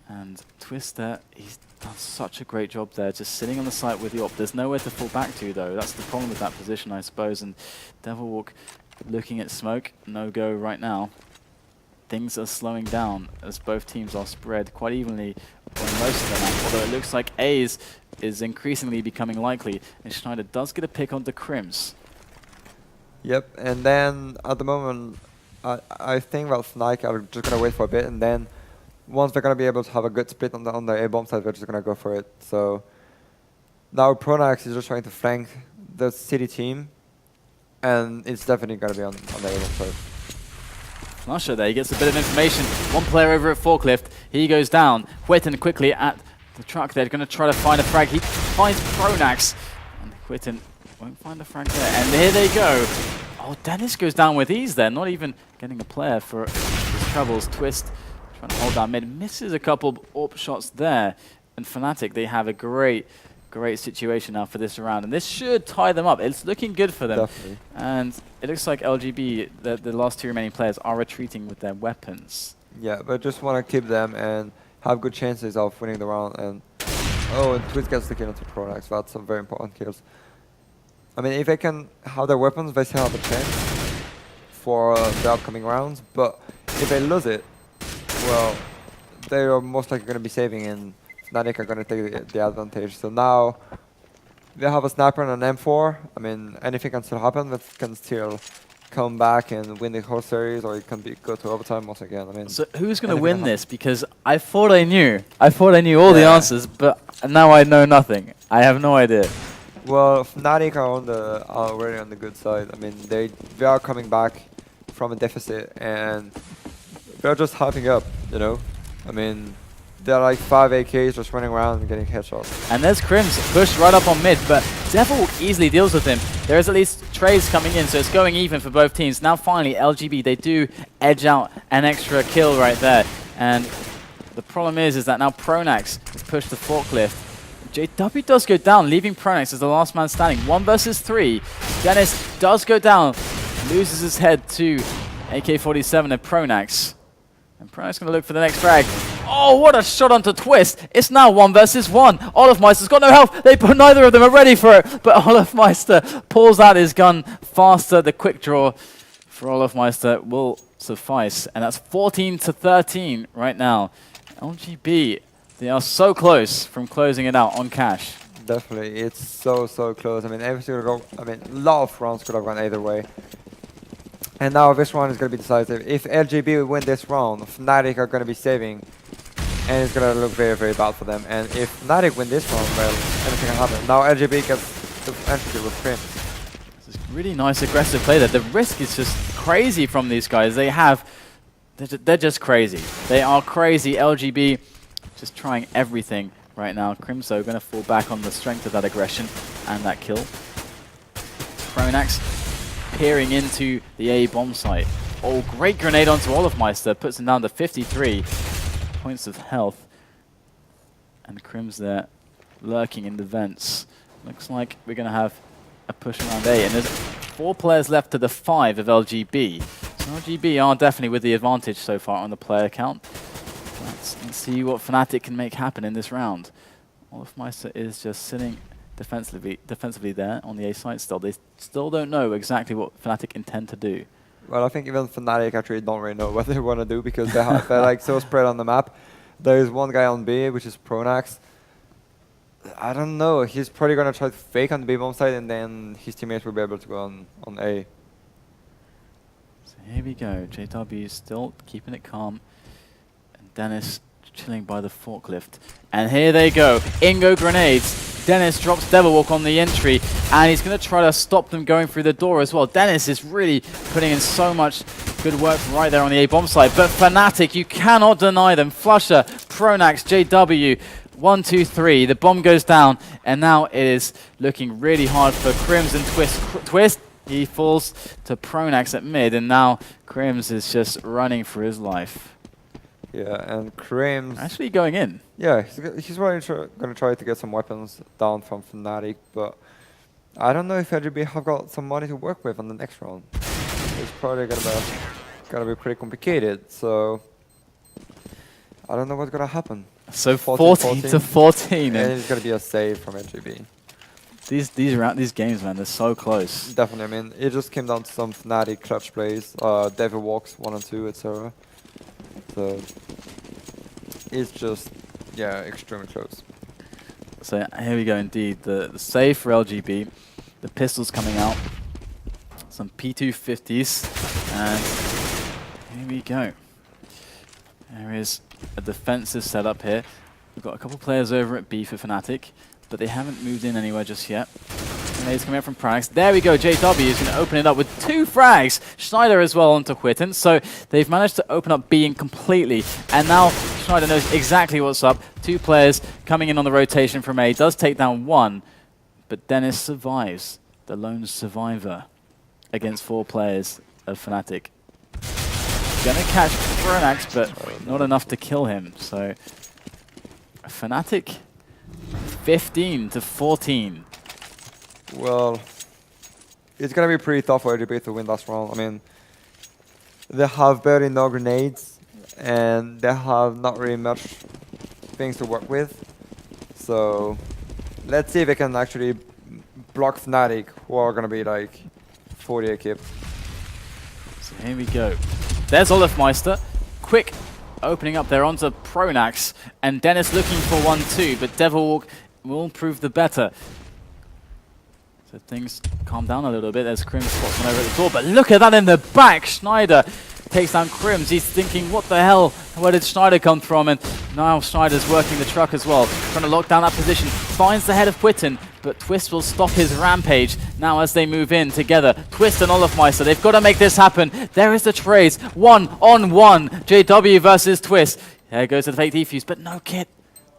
And Twister, he's done such a great job there, just sitting on the site with the AWP. There's nowhere to fall back to, though. That's the problem with that position, I suppose. And Devilwalk looking at smoke, no go right now. Things are slowing down as both teams are spread quite evenly on most of them, although it looks like A's is increasingly becoming likely, and Schneider does get a pick onto Crims. Yep, and then at the moment, I think that fnatic are just going to wait for a bit, and then once they're going to be able to have a good split on the A-bomb side, they're just going to go for it. So now Pronax is just trying to flank the city team, and it's definitely going to be on the A-bomb side. Flusher there, he gets a bit of information. One player over at Forklift, he goes down. Whitten quickly at the truck there, going to try to find a frag. He finds Pronax, and Quitten won't find the frag there. And here they go. Oh, Dennis goes down with ease there. Not even getting a player for his troubles. Twist trying to hold down mid. Misses a couple of AWP shots there. And fnatic, they have a great situation now for this round. And this should tie them up. It's looking good for them. Definitely. And it looks like LGB, the last two remaining players, are retreating with their weapons. Yeah, but just want to keep them and have good chances of winning the round. And oh, and Twist gets the kill into Pronax. That's some very important kills. I mean, if they can have their weapons, they still have a chance for the upcoming rounds. But if they lose it, well, they are most likely going to be saving, and fnatic are going to take the advantage. So now they have a sniper and an M4. I mean, anything can still happen. That can still come back and win the whole series, or it can go to overtime once again. I mean, so who's going to win this? Because I thought I knew all the answers, but now I know nothing. I have no idea. Well, fnatic are already on the good side. I mean, they are coming back from a deficit, and they're just hyping up, you know? I mean, they're like 5 AKs just running around and getting headshots. And there's Crims pushed right up on mid, but Devil easily deals with him. There is at least trades coming in, so it's going even for both teams. Now finally, LGB, they do edge out an extra kill right there. And the problem is that now Pronax has pushed the forklift. JW does go down, leaving Pronax as the last man standing. 1 versus 3. Dennis does go down, loses his head to AK-47 and Pronax. And Pronax going to look for the next frag. Oh, what a shot onto Twist. It's now 1 versus 1. Olofmeister's got no health. Neither of them are ready for it. But Olofmeister pulls out his gun faster. The quick draw for Olofmeister will suffice. And that's 14-13 right now. LGB, they are so close from closing it out on cash. Definitely, it's so close. I mean, a lot of rounds could have gone either way. And now this round is going to be decisive. If LGB win this round, fnatic are going to be saving, and it's going to look very bad for them. And if fnatic win this round, well, anything can happen. Now LGB gets the entry with Prim. This is really nice aggressive play there. The risk is just crazy from these guys. They're just crazy. They are crazy. LGB just trying everything right now. Crimso going to fall back on the strength of that aggression and that kill. Pronax peering into the A bomb site. Oh, great grenade onto Olofmeister. Puts him down to 53 points of health. And Crims there lurking in the vents. Looks like we're going to have a push around A. And there's 4 players left to the 5 of LGB. So LGB are definitely with the advantage so far on the player count. Let's see what fnatic can make happen in this round. Olofmeister is just sitting defensively there on the A site still. They still don't know exactly what fnatic intend to do. Well, I think even fnatic actually don't really know what they want to do, because they're like so spread on the map. There is one guy on B, which is Pronax. I don't know. He's probably going to try to fake on the B bomb side, and then his teammates will be able to go on A. So here we go. JW still keeping it calm. And Dennis chilling by the forklift. And here they go. Ingo grenades. Dennis drops Devil Walk on the entry, and he's going to try to stop them going through the door as well. Dennis is really putting in so much good work right there on the A-bomb side. But fnatic, you cannot deny them. Flusher, Pronax, JW, 1, 2, 3. The bomb goes down, and now it is looking really hard for Crims and Twist. He falls to Pronax at mid, and now Crims is just running for his life. Yeah, and Crims actually going in. Yeah, he's really going to try to get some weapons down from fnatic, but I don't know if LGB have got some money to work with on the next round. It's probably gonna be pretty complicated, so I don't know what's gonna happen. So 14-14. And it's gonna be a save from LGB. These games, man, they're so close. Definitely. I mean, it just came down to some fnatic clutch plays, Devil Walks 1 and 2, etc. So it's just, yeah, extremely close. So here we go indeed. The save for LGB. The pistols coming out. Some P250s. And here we go. There is a defensive setup here. We've got a couple players over at B for fnatic, but they haven't moved in anywhere just yet. Grenades coming out from Pronax. There we go. JW is going to open it up with 2 frags. Schneider as well onto Quitten. So they've managed to open up B completely. And now Schneider knows exactly what's up. 2 players coming in on the rotation from A. Does take down 1. but Dennis survives, the lone survivor against 4 players of fnatic. Gonna catch fnatic, but not enough to kill him. So fnatic 15 to 14. Well, it's gonna be pretty tough for LGB to win last round. I mean, they have barely no grenades, and they have not really much things to work with. So let's see if they can actually block fnatic, who are gonna be like 40 equipped. So here we go. There's Olafmeister. Quick opening up there onto Pronax, and Dennis looking for 1-2, but Devilwalk will prove the better. So things calm down a little bit as Krim spots one over at the door, but look at that in the back! Schneider takes down Krims. He's thinking, what the hell? Where did Schneider come from? And now Schneider's working the truck as well, trying to lock down that position. Finds the head of Quitten, but Twist will stop his rampage now as they move in together. Twist and Olafmeister, they've got to make this happen. There is the trades, 1-on-1. JW versus Twist. There goes the fake defuse, but no kit.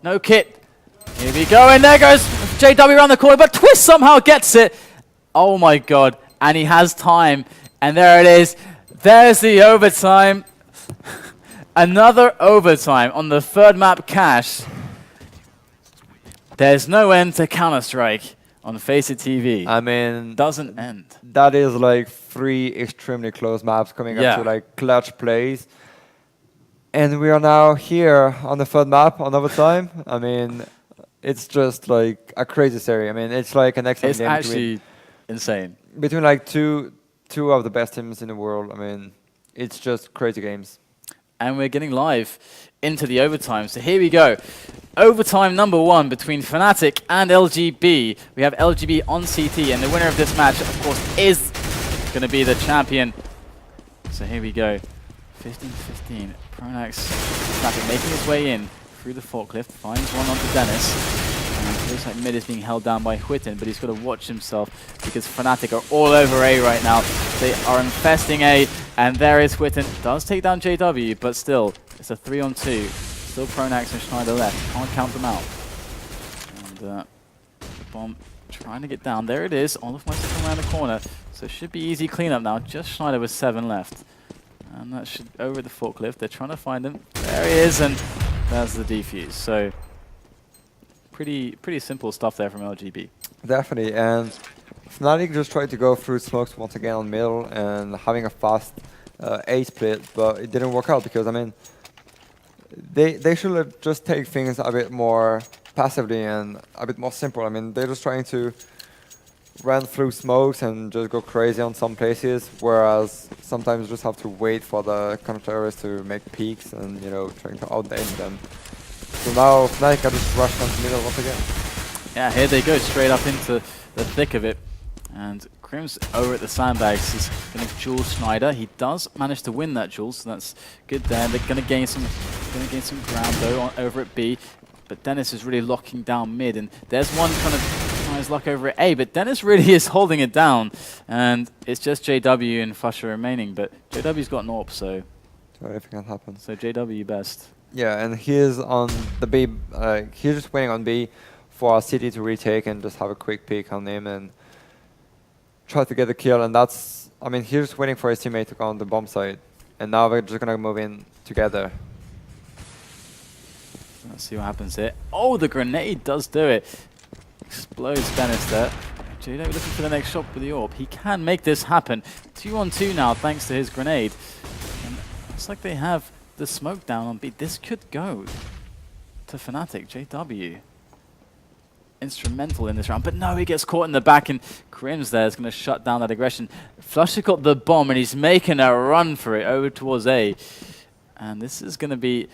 No kit. Here we go, and there goes JW around the corner, but Twist somehow gets it. Oh my god, and he has time, and there it is. There's the overtime. Another overtime on the 3rd map, Cash. There's no end to Counter-Strike on FACEIT TV. I mean, doesn't end. That is like 3 extremely close maps coming up to like clutch plays. And we are now here on the 3rd map on overtime. I mean, it's just like a crazy series. I mean, it's like an excellent game. It's actually insane. Between like two of the best teams in the world. I mean, it's just crazy games. And we're getting live into the overtime. So here we go. Overtime number 1 between fnatic and LGB. We have LGB on CT, and the winner of this match, of course, is going to be the champion. So here we go. 15-15. Pronax fnatic making his way in through the forklift. Finds one onto Dennis. And it looks like mid is being held down by Quitten, but he's got to watch himself because fnatic are all over A right now. They are infesting A, and there is Quitten. Does take down JW, but still, it's a 3-on-2. Still Pronax and Schneider left. Can't count them out. And the bomb trying to get down. There it is. Olafmeister come around the corner. So it should be easy cleanup now. Just Schneider with 7 left. And that should over the forklift. They're trying to find him. There he is, and that's the defuse. So pretty simple stuff there from LGB. Definitely, and fnatic just tried to go through smokes once again on middle and having a fast A split, but it didn't work out because, I mean, they should have just take things a bit more passively and a bit more simple. I mean, they're just trying to run through smokes and just go crazy on some places, whereas sometimes you just have to wait for the counter-terrorists to make peaks and, you know, trying to out-aim them. So now fnatic are just rushed onto middle once again. Yeah, here they go, straight up into the thick of it. And Krim's over at the sandbags is going to duel Schneider. He does manage to win that duel, so that's good there. They're going to gain some ground though over at B. But Dennis is really locking down mid, and there's one kind of try his luck over at A, but Dennis really is holding it down. And it's just JW and Fusher remaining, but JW's got an AWP, so anything can happen. So JW best. Yeah, and he is on the B. He's just waiting on B for our city to retake and just have a quick peek on him and try to get the kill. And that's, I mean, he's just waiting for his teammate to go on the bomb site. And now we're just gonna move in together. Let's see what happens here. Oh, the grenade does do it. Explodes Dennis there. JW looking for the next shot with the AWP. He can make this happen. 2-on-2 now thanks to his grenade. And it's like they have the smoke down on B. This could go to fnatic. JW instrumental in this round, but no, he gets caught in the back, and Krims there is going to shut down that aggression. Flusher got the bomb, and he's making a run for it over towards A. And this is going to be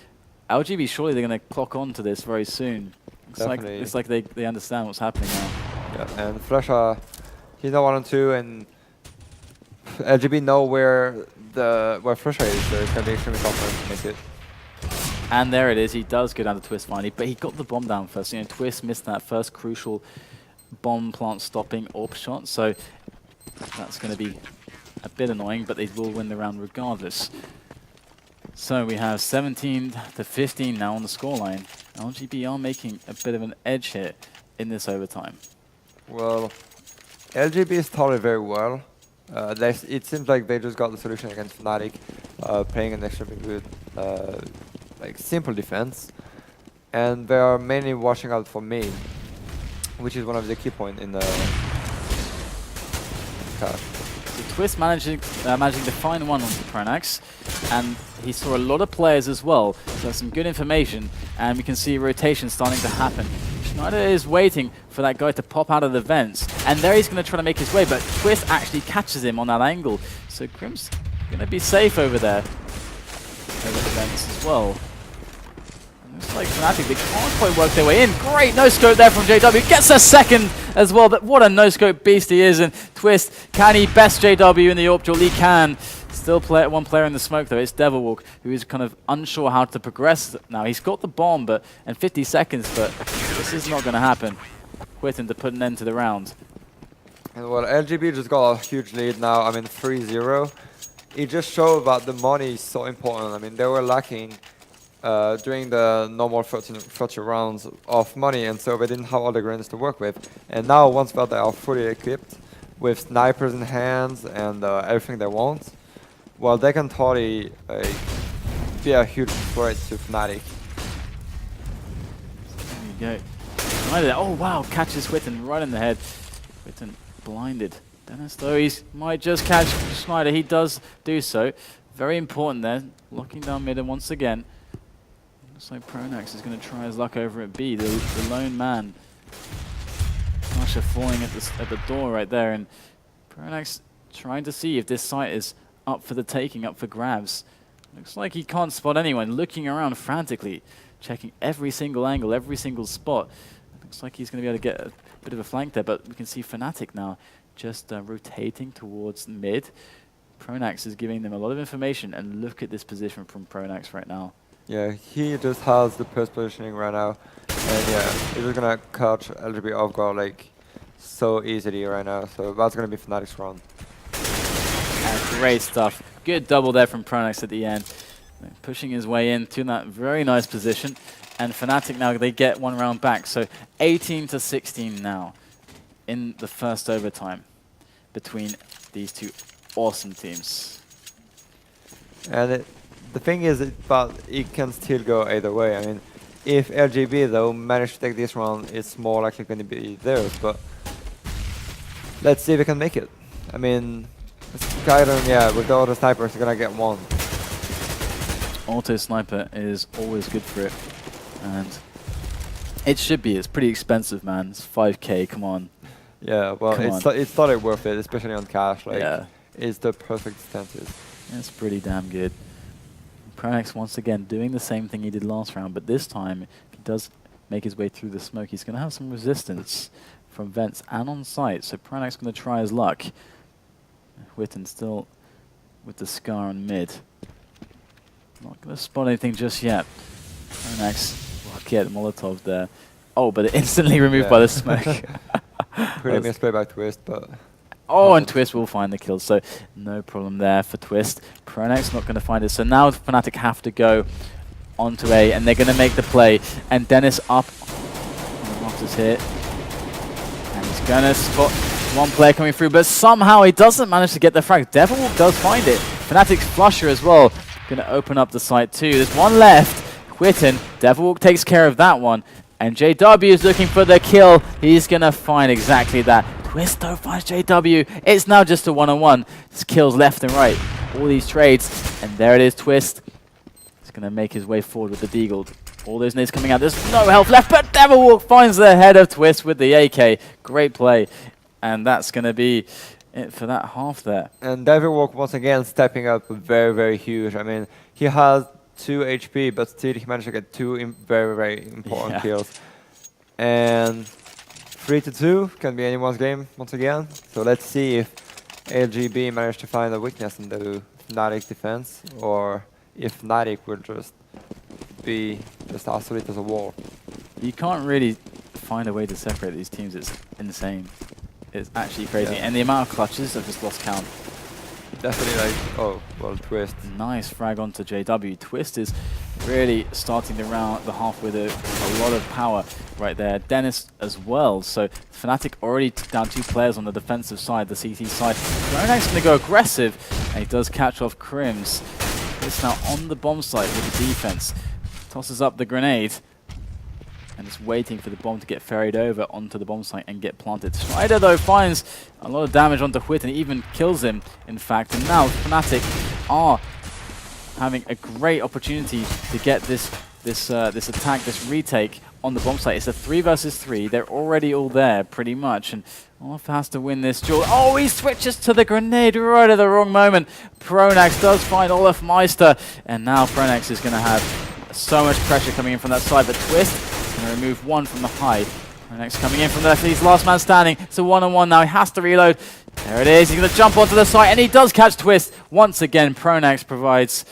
LGB. Surely they're going to clock on to this very soon. It's like they understand what's happening now. Yeah, and Flusher, he's not 1-on-2, and LGB know where Flusher is, so it's going to be extremely confident to make it. And there it is. He does go down to Twist finally, but he got the bomb down first. You know, Twist missed that first crucial bomb plant stopping AWP shot, so that's going to be a bit annoying, but they will win the round regardless. So we have 17-15 now on the scoreline. LGB are making a bit of an edge here in this overtime. Well, LGB started very well. It seems like they just got the solution against Fnatic, playing an extremely good, like simple defense, and they are mainly watching out for me, which is one of the key points in the card. So Twist managing to find one on Pronax, and he saw a lot of players as well, so some good information, and we can see rotation starting to happen. Schneider is waiting for that guy to pop out of the vents, and there he's going to try to make his way, but Twist actually catches him on that angle, so Grim's going to be safe over there, over the vents as well. Looks like Fnatic, they can't quite work their way in. Great no-scope there from JW. Gets a second as well, but what a no-scope beast he is. And Twist, can he best JW in the AWP duel? He can. Still one player in the smoke though. It's Devilwalk, who is kind of unsure how to progress now. He's got the bomb and 50 seconds, but this is not going to happen. Quitting to put an end to the round. And well, LGB just got a huge lead now. I mean, 3-0. It just showed that the money is so important. I mean, they were lacking during the normal 30 rounds of money, and so they didn't have all the grenades to work with. And now, once that they are fully equipped with snipers in hands and everything they want, well, they can totally be a huge threat to Fnatic. There you go. Right there. Oh wow, catches Witten right in the head. Witten blinded. Dennis though, he might just catch Schneider. He does do so. Very important there. Locking down mid and once again. Looks like Pronax is going to try his luck over at B. The lone man. Smasher falling at the door right there, and Pronax trying to see if this site is up for the taking, up for grabs. Looks like he can't spot anyone. Looking around frantically, checking every single angle, every single spot. Looks like he's going to be able to get a bit of a flank there, but we can see fnatic now just rotating towards mid. Pronax is giving them a lot of information, and look at this position from Pronax right now. Yeah, he just has the first positioning right now, and yeah, he's just gonna catch LGB off guard like so easily right now. So that's gonna be Fnatic's run. Great stuff. Good double there from Pronax at the end, pushing his way into that very nice position. And Fnatic now, they get one round back, so 18-16 now in the first overtime between these two awesome teams. And the thing is that it can still go either way. I mean, if LGB though manage to take this round, it's more likely going to be theirs. But let's see if we can make it. I mean, Skyrim, yeah, with the auto sniper, is gonna get one. Auto sniper is always good for it, and it should be. It's pretty expensive, man. It's 5K. Come on. Yeah, well, it's totally worth it, especially on cash. Like, yeah. It's the perfect incentive. It's pretty damn good. Pronax once again doing the same thing he did last round, but this time, if he does make his way through the smoke, he's going to have some resistance from vents and on site. So Pronax going to try his luck. Witten still with the scar on mid. Not going to spot anything just yet. Pronax will get Molotov there. Oh, but instantly removed by the smoke. Pretty misplay by Twist, but... Oh, and Twist will find the kill, so no problem there for Twist. Pronax not going to find it, so now Fnatic have to go onto A, and they're going to make the play. And Dennis up on the boxes here. And he's going to spot one player coming through, but somehow he doesn't manage to get the frag. Devilwalk does find it. Fnatic's Flusher as well. Going to open up the site too. There's one left. Quitten. Devilwalk takes care of that one. And JW is looking for the kill. He's going to find exactly that. Twist though finds JW. It's now just a one-on-one. It's kills left and right. All these trades. And there it is, Twist. He's going to make his way forward with the Deagle. All those nades coming out. There's no health left, but Devilwalk finds the head of Twist with the AK. Great play. And that's going to be it for that half there. And Devilwalk once again stepping up very, very huge. I mean, he has 2 HP, but still he managed to get 2 very, very important kills. And 3-2 can be anyone's game once again. So let's see if LGB managed to find a weakness in the Fnatic defense, or if Fnatic will just be just as solid as a wall. You can't really find a way to separate these teams. It's insane. It's actually crazy. And the amount of clutches, I've just lost count. Definitely like, oh, well, Twist. Nice frag onto JW. Twist is really starting the half with a lot of power right there. Dennis as well. So fnatic already down 2 players on the defensive side, the CT side. Ronak's going to go aggressive, and he does catch off Crims. It's now on the bomb site with the defense. Tosses up the grenade, and is waiting for the bomb to get ferried over onto the bomb site and get planted. Schneider, though, finds a lot of damage onto Whit and even kills him, in fact. And now fnatic are having a great opportunity to get this attack, this retake on the bomb site. It's a 3 versus 3. They're already all there, pretty much. And Olaf has to win this duel. Oh, he switches to the grenade right at the wrong moment. Pronax does find Olaf Meister. And now Pronax is going to have so much pressure coming in from that side. But Twist is going to remove 1 from the hide. Pronax coming in from the left. He's last man standing. It's a 1-on-1 now. He has to reload. There it is. He's going to jump onto the site. And he does catch Twist. Once again, Pronax provides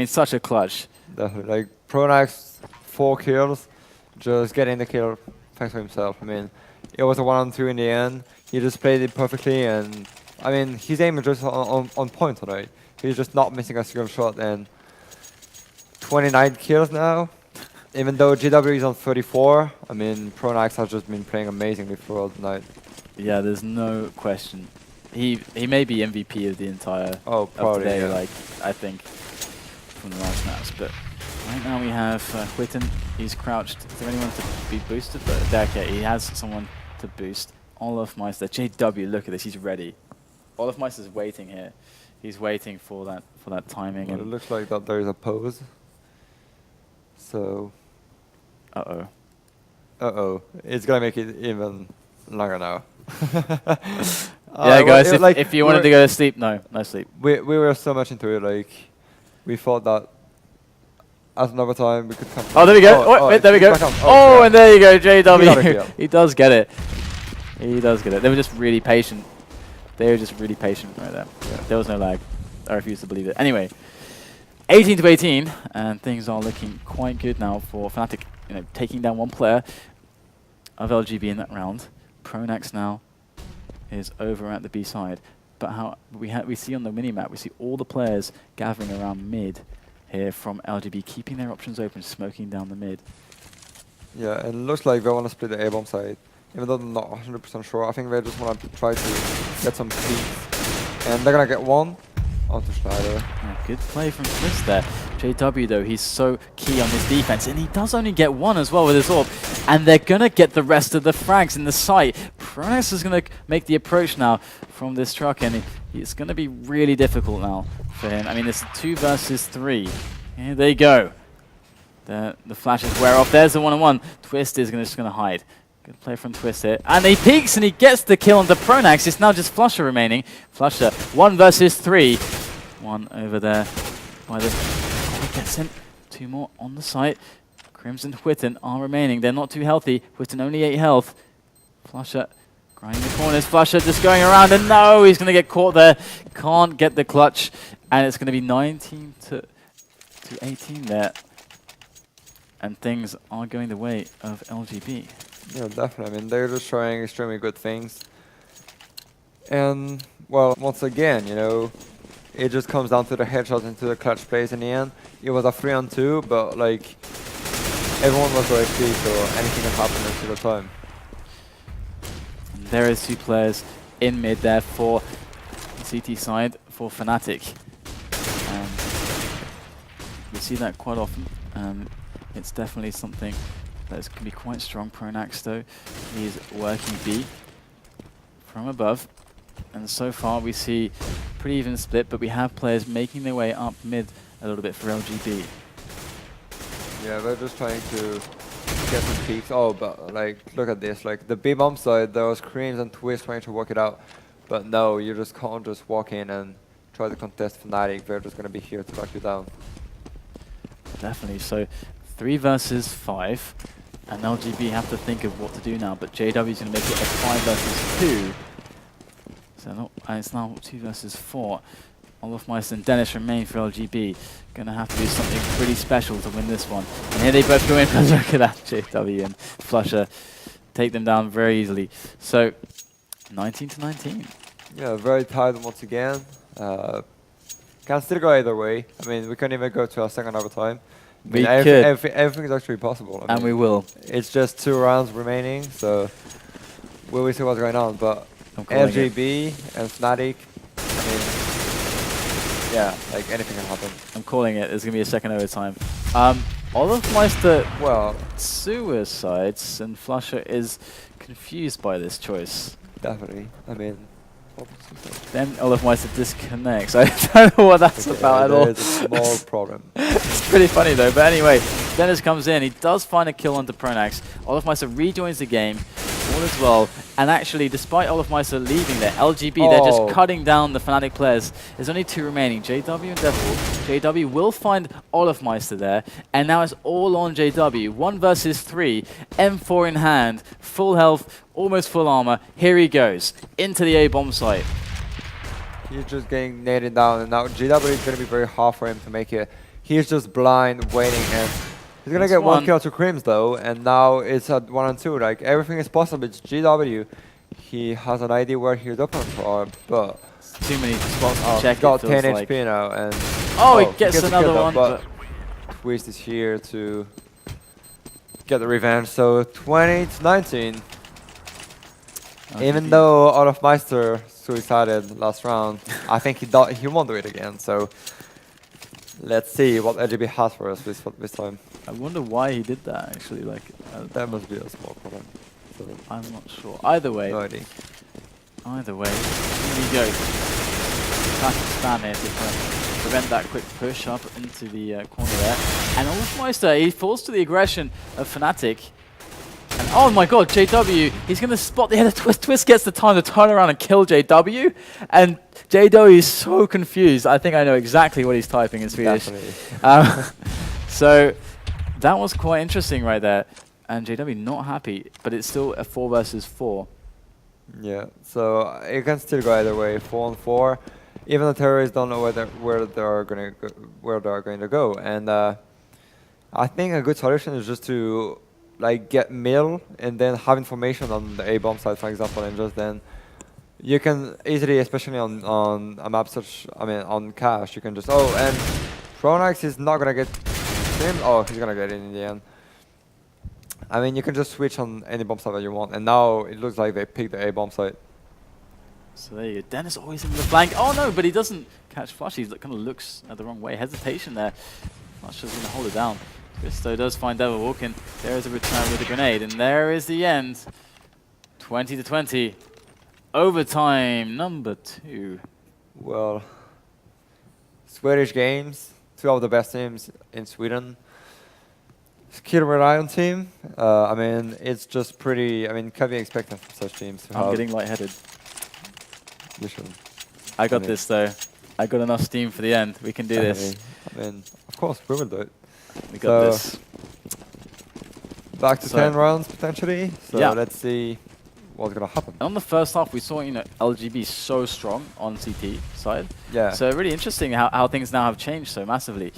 such a clutch. Definitely. Like, Pronax, 4 kills, just getting the kill thanks to himself. I mean, it was a 1-on-2 in the end. He just played it perfectly, and I mean, his aim is just on point tonight. He's just not missing a single shot, and 29 kills now. Even though GW is on 34, I mean, Pronax has just been playing amazingly throughout the night. Yeah, there's no question. He may be MVP of the entire probably, of today, yeah. like, I think, from the last match. But right now we have Whitten. He's crouched. Is there anyone to be boosted? But okay, he has someone to boost. Olaf Meister, JW, look at this. He's ready. Olaf Meister's waiting here. He's waiting for that timing. Well, and it looks like that there is a pose. So. Uh-oh. It's gonna make it even longer now. Yeah, guys, if you wanted to go to sleep, no sleep. We were so much into it, like, we thought that at another time we could come. Oh, there we go. Wait, there we go. Oh, and there you go, JW. He does get it. He does get it. They were just really patient. They were just really patient right there. Yeah. There was no lag. I refuse to believe it. Anyway, 18 to 18, and things are looking quite good now for fnatic. You know, taking down 1 player of LGB in that round. Pronax now is over at the B side, but how we see on the minimap, we see all the players gathering around mid here from LGB, keeping their options open, smoking down the mid. Yeah, and it looks like they want to split the A-bomb side, even though I'm not 100% sure. I think they just want to try to get some peaks, and they're gonna get 1 onto Schneider. Oh, good play from Twist there. JW, though, he's so key on his defense, and he does only get 1 as well with his orb, and they're going to get the rest of the frags in the site. Pronax is going to make the approach now from this truck, and it's going to be really difficult now for him. I mean, it's 2 versus 3. Here they go. The flashes wear off. There's the 1-on-1. Twist is just going to hide. Good play from Twist here. And he peeks and he gets the kill onto Pronax. It's now just Flusher remaining. Flusher, 1 versus 3. 1 over there by the... Oh, he gets him. 2 more on the site. Crimson Whitten are remaining. They're not too healthy. Whitten only 8 health. Flusher grinding the corners. Flusher just going around, and no, he's going to get caught there. Can't get the clutch. And it's going to be 19 to 18 there. And things are going the way of LGB. Yeah, definitely. I mean, they're just showing extremely good things. And, well, once again, you know, it just comes down to the headshots into the clutch plays in the end. It was a 3-on-2, but, like, everyone was very free, so anything can happen at the time. And there is 2 players in mid there for the CT side for fnatic. We see that quite often. It's definitely something that can be quite strong. Pronax, though, he's working B from above. And so far we see pretty even split, but we have players making their way up mid a little bit for LGB. Yeah, they're just trying to get some peaks. Oh, but like, look at this. Like, the B-bomb side, there was Creams and Twist trying to work it out. But no, you just can't just walk in and try to contest fnatic. They're just going to be here to back you down. Definitely. So 3 versus 5. And LGB have to think of what to do now. But JW is going to make it a 5 versus 2. So no, it's now 2 versus 4. Olaf Meister and Dennis remain for LGB. Going to have to do something pretty special to win this one. And here they both go in. Look at that, JW and Flusher take them down very easily. So 19 to 19. Yeah, very tight once again. Can still go either way. I mean, we can even go to a second overtime. We could. Everything is actually possible. I And mean, we will. it's just 2 rounds remaining, so we will see what's going on. But I'm calling it. LGB and fnatic, I mean, yeah, like anything can happen. I'm calling it. There's going to be a second overtime. Olofmeister Well, suicides, and Flusher is confused by this choice. definitely. I mean, Then Olofmeister disconnects. I don't know what that's about at all. There's a small problem. It's pretty funny though. But anyway, Dennis comes in. He does find a kill onto Pronax. Olofmeister rejoins the game. All is well. And actually, despite Olofmeister leaving there, LGB, they're just cutting down the Fnatic players. There's only 2 remaining, JW and Devil. JW will find Olofmeister there. And now it's all on JW. 1 versus 3. M4 in hand. Full health. Almost full armor. Here he goes. Into the A bomb site. He's just getting naded down, and now GW is going to be very hard for him to make it. He's just blind, waiting, and he's going to get 1 kill to Crims though, and now it's at 1 and 2. Like, everything is possible. It's GW. He has an idea where he's open for, but too many spots to check. He's got 10 like. HP now, and he gets another one. But Twist is here to get the revenge. So 20-19. Even though Olofmeister suicided last round, I think he won't do it again. So let's see what LGB has for us this time. I wonder why he did that actually. Like that must be a small problem. So I'm not sure. Either way. No idea. Either way, here we go. Classic spam here to prevent that quick push up into the corner there. And Olofmeister, he falls to the aggression of fnatic. And oh my god, JW, he's going to spot the other Twist. Twist gets the time to turn around and kill JW. And JW is so confused. I think I know exactly what he's typing in Swedish. So that was quite interesting right there. And JW not happy, but it's still a 4 versus 4. Yeah, so it can still go either way, 4 on 4. Even the terrorists don't know where they're going to go. And I think a good solution is just to get mill and then have information on the A bomb side, for example, and just then you can easily, especially on a map such, on cache, you can just and Pronax is not gonna get him. Oh, he's gonna get it in the end. I mean, you can just switch on any bomb site that you want, and now it looks like they picked the A bomb site. So there you go. Dennis always in the flank. Oh no, but he doesn't catch Flush. He kind of looks the wrong way. Hesitation there. Flush is gonna hold it down. Gusto does find Devil walking. There is a return with a grenade, and there is the end. 20-20. Overtime number 2. Well, Swedish games, 2 of the best teams in Sweden. Skill reliant team. I mean, it's just pretty. I mean, can be expected from such teams. I'm getting lightheaded. You should. I got this though. I got enough steam for the end. We can do this. I mean, of course, we will do it. We got this. Back to 10 rounds potentially. So yeah. Let's see what's gonna happen. On the first half, we saw LGB so strong on CT side. Yeah. So really interesting how things now have changed so massively.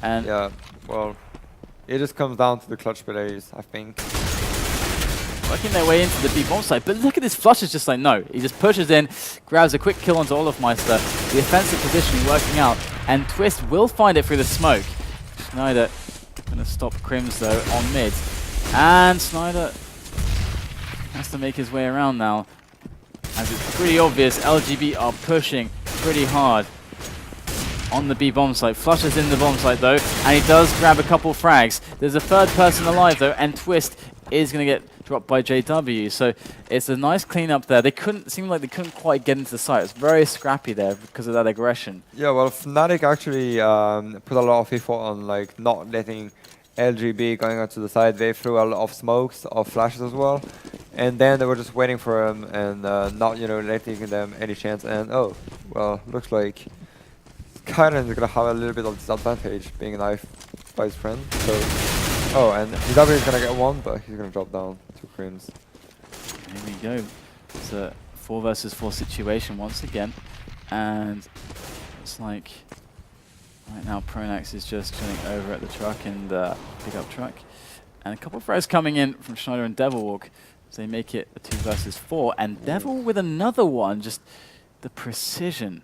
And yeah. Well, it just comes down to the clutch plays, I think. Working their way into the B bomb site, but look at this Flush is just like no. He just pushes in, grabs a quick kill onto Olofmeister. The offensive positioning working out, and Twist will find it through the smoke. Snyder gonna stop Crims though on mid, and Snyder has to make his way around now, as it's pretty obvious LGB are pushing pretty hard on the B bomb site. Flush is in the bomb site though, and he does grab a couple frags. There's a 3rd person alive though, and Twist is gonna get dropped by JW. So it's a nice cleanup there. Seemed like they couldn't quite get into the site. It's very scrappy there because of that aggression. Yeah, well, fnatic actually put a lot of effort on not letting LGB going onto the side. They threw a lot of smokes, of flashes as well, and then they were just waiting for him and not letting them any chance. And oh, well, looks like Kyron is gonna have a little bit of disadvantage being knifed by his friend. So and GW is gonna get 1, but he's gonna drop down to Crims. Here we go. It's a 4 versus 4 situation once again, and it's like right now Pronax is just chilling over at the truck and pickup truck, and a couple of throws coming in from Schneider and Devilwalk, so they make it a 2 versus 4, and Devil with another one. Just the precision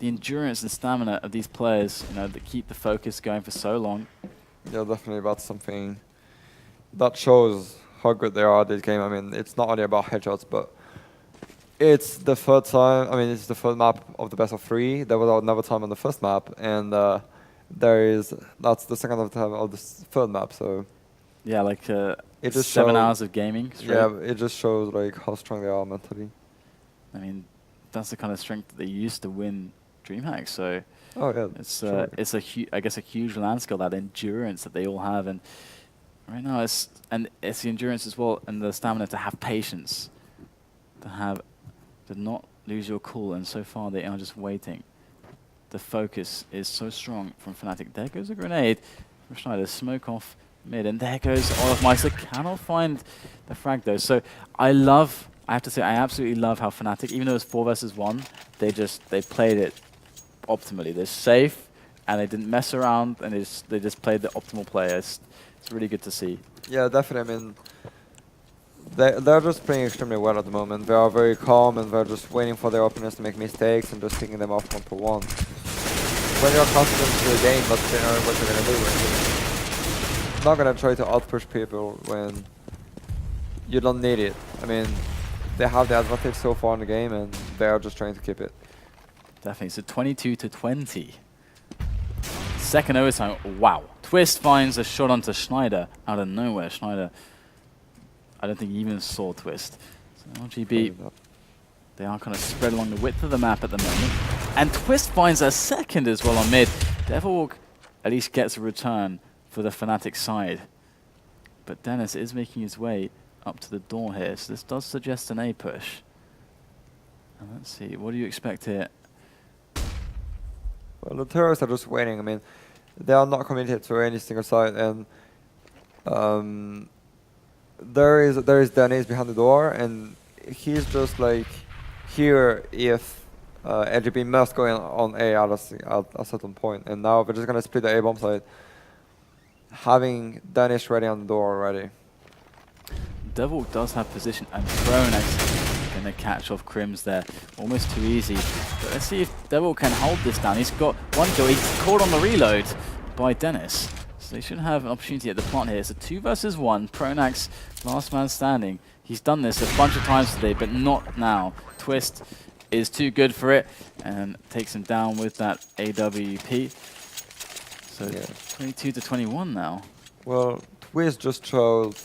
the endurance and stamina of these players, you know, that keep the focus going for so long. Yeah, definitely that's something that shows how good they are at this game. I mean, it's not only about headshots, but it's the third time. I mean, it's the third map of the best of 3. There was another time on the first map, and that's the second time of the third map. So Yeah, like it just 7 shows, hours of gaming straight. yeah, it just shows like how strong they are mentally. I mean, that's the kind of strength that they used to win DreamHack. So Oh yeah, it's sure. it's I guess a huge land skill, that endurance that they all have, and right now it's the endurance as well and the stamina to have patience, to not lose your cool. And so far they are just waiting. The focus is so strong from Fnatic. There goes a grenade from Schneider. Smoke off mid, and there goes Olaf Meister. Cannot find the frag though. So I have to say, I absolutely love how Fnatic, even though it's 4 versus 1, they played it optimally. They're safe, and they didn't mess around, and they just played the optimal players. It's really good to see. Yeah, definitely. I mean, they're just playing extremely well at the moment. They are very calm, and they're just waiting for their opponents to make mistakes and just picking them off one per one. When you're confident in the game, that's generally what you're gonna do. You're not gonna try to outpush people when you don't need it. I mean, they have the advantage so far in the game, and they are just trying to keep it. Definitely. So 22-20. Second overtime. Wow. Twist finds a shot onto Schneider out of nowhere. Schneider, I don't think he even saw Twist. So LGB, they are kind of spread along the width of the map at the moment. And Twist finds a second as well on mid. Devilwalk at least gets a return for the Fnatic side. But Dennis is making his way up to the door here. So this does suggest an A push. And let's see. What do you expect here? Well, the terrorists are just waiting. I mean, they are not committed to any single side, and there is Dennis behind the door, and he's just like here if LGB must go in on A at a certain point, and now we're just gonna split the A bomb side, having Dennis ready on the door already. Devil does have position, and Pronax going to catch off Crims there. Almost too easy. But let's see if Devil can hold this down. He's got one kill. He's caught on the reload by Dennis. So they should have an opportunity at the plant here. It's a 2 versus 1. Pronax, last man standing. He's done this a bunch of times today, but not now. Twist is too good for it and takes him down with that AWP. So Yeah. 22-21 now. Well, Twist just showed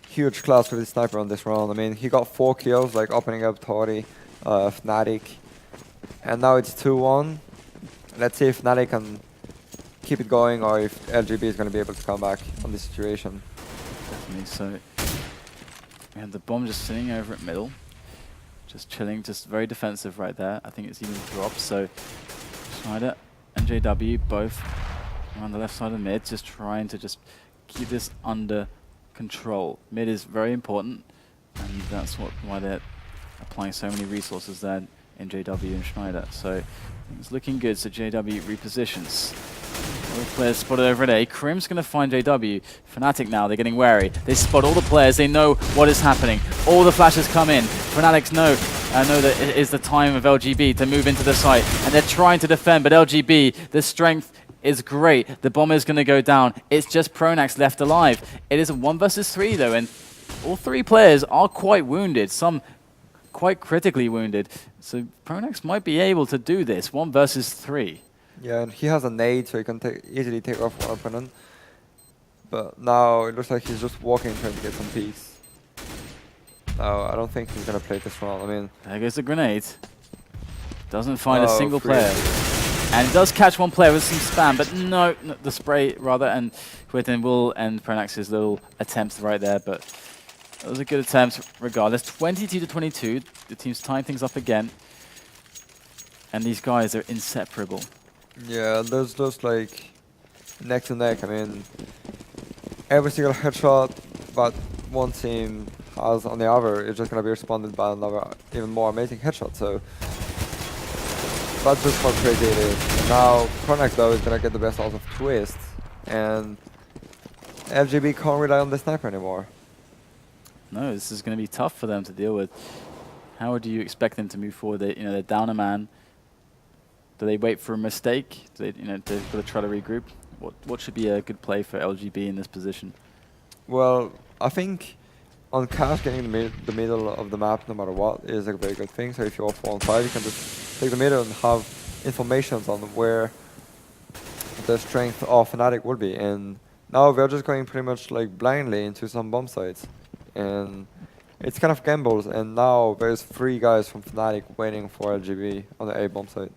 huge class with his sniper on this round. I mean, he got 4 kills, like opening up Tori, Fnatic, and now it's 2-1. Let's see if Fnatic can keep it going, or if LGB is going to be able to come back on this situation. Definitely. So we have the bomb just sitting over at middle, just chilling, just very defensive right there. I think it's even dropped. So Schneider and JW both around the left side of mid, just trying to just keep this under control. Mid is very important, and that's why they're applying so many resources there in JW and Schneider. So it's looking good. So JW repositions. All the players spotted over at A. Crim's going to find JW. Fnatic now, they're getting wary. They spot all the players. They know what is happening. All the flashes come in. Fnatic know that it is the time of LGB to move into the site, and they're trying to defend, but LGB, the strength is great. The bomb is going to go down. It's just Pronax left alive. It is a 1 versus 3 though, and all 3 players are quite wounded, some quite critically wounded. So Pronax might be able to do this, 1 versus 3. Yeah, and he has a nade, so he can easily take off one opponent. But now it looks like he's just walking, trying to get some peace. No, I don't think he's going to play this round. I mean, there goes the grenade. Doesn't find a single free. player. And it does catch one player with some spam, but no, the spray rather, and Quinton will end Pronax's little attempt right there, but it was a good attempt regardless. 22-22, the team's tying things up again, and these guys are inseparable. yeah, there's just like neck to neck. I mean, every single headshot that one team has on the other is just going to be responded by another even more amazing headshot, so that's just how crazy it is. And now Pronax though is going to get the best out of Twist, and LGB can't rely on the sniper anymore. No, this is going to be tough for them to deal with. How do you expect them to move forward? They're down a man. Do they wait for a mistake? Do they, they've got to try to regroup? What should be a good play for LGB in this position? Well, I think on Cash getting the middle of the map no matter what is a very good thing. So if you're 4-on-5, you can just take the middle and have information on where the strength of fnatic would be. And now we're just going pretty much like blindly into some bomb sites. And it's kind of gambles, and now there's 3 guys from fnatic waiting for LGB on the A bomb site.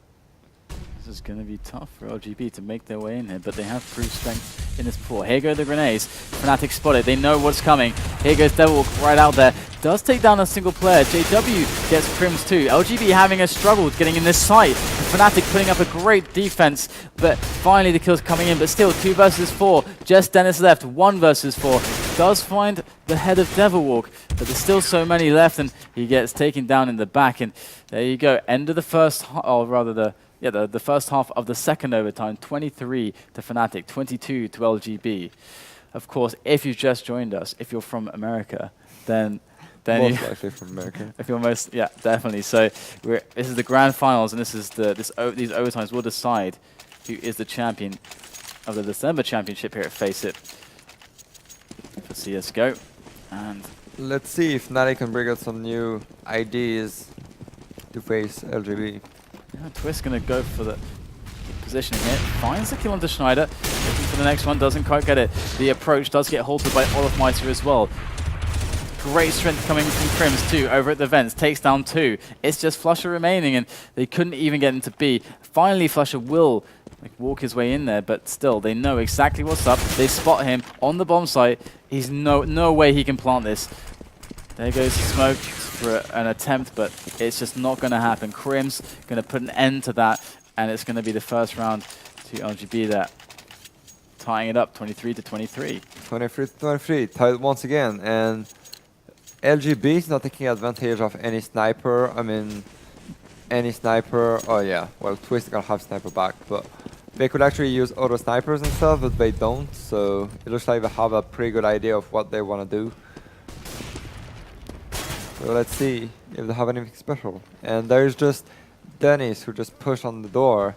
This is going to be tough for LGB to make their way in here, but they have proved strength in this before. Here go the grenades. fnatic spot it. They know what's coming. Here goes Devilwalk right out there. Does take down a single player. JW gets Crims too. LGB having a struggle getting in this site. fnatic putting up a great defense, but finally the kills coming in, but still 2 versus 4. Just Dennis left. 1 versus 4. Does find the head of Devilwalk, but there's still so many left, and he gets taken down in the back. And there you go. End of the first, or rather the first half of the second overtime. 23 to fnatic, 22 to LGB. Of course, if you've just joined us, if you're from America, then Most likely from America. if you're yeah, definitely. So this is the grand finals, and this is these overtimes will decide who is the champion of the December championship here at FACEIT for CS:GO. And let's see if fnatic can bring out some new ideas to face LGB. yeah, Twist gonna go for the positioning here. Finds the kill onto Schneider. Looking for the next one, doesn't quite get it. The approach does get halted by Olofmeister as well. Great strength coming from Crims too, over at the vents. Takes down 2. It's just Flusher remaining, and they couldn't even get into B. Finally, Flusher will walk his way in there, but still, they know exactly what's up. They spot him on the bomb site. He's no way he can plant this. There goes Smoke for an attempt, but it's just not going to happen. Crims going to put an end to that, and it's going to be the first round to LGB there, tying it up 23 to 23. 23 to 23, tied once again, and LGB is not taking advantage of any sniper. I mean, any sniper. Oh yeah, well, Twist is gonna have sniper back, but they could actually use other snipers and stuff, but they don't. So it looks like they have a pretty good idea of what they want to do. So let's see if they have anything special. And there's just Dennis who just pushed on the door.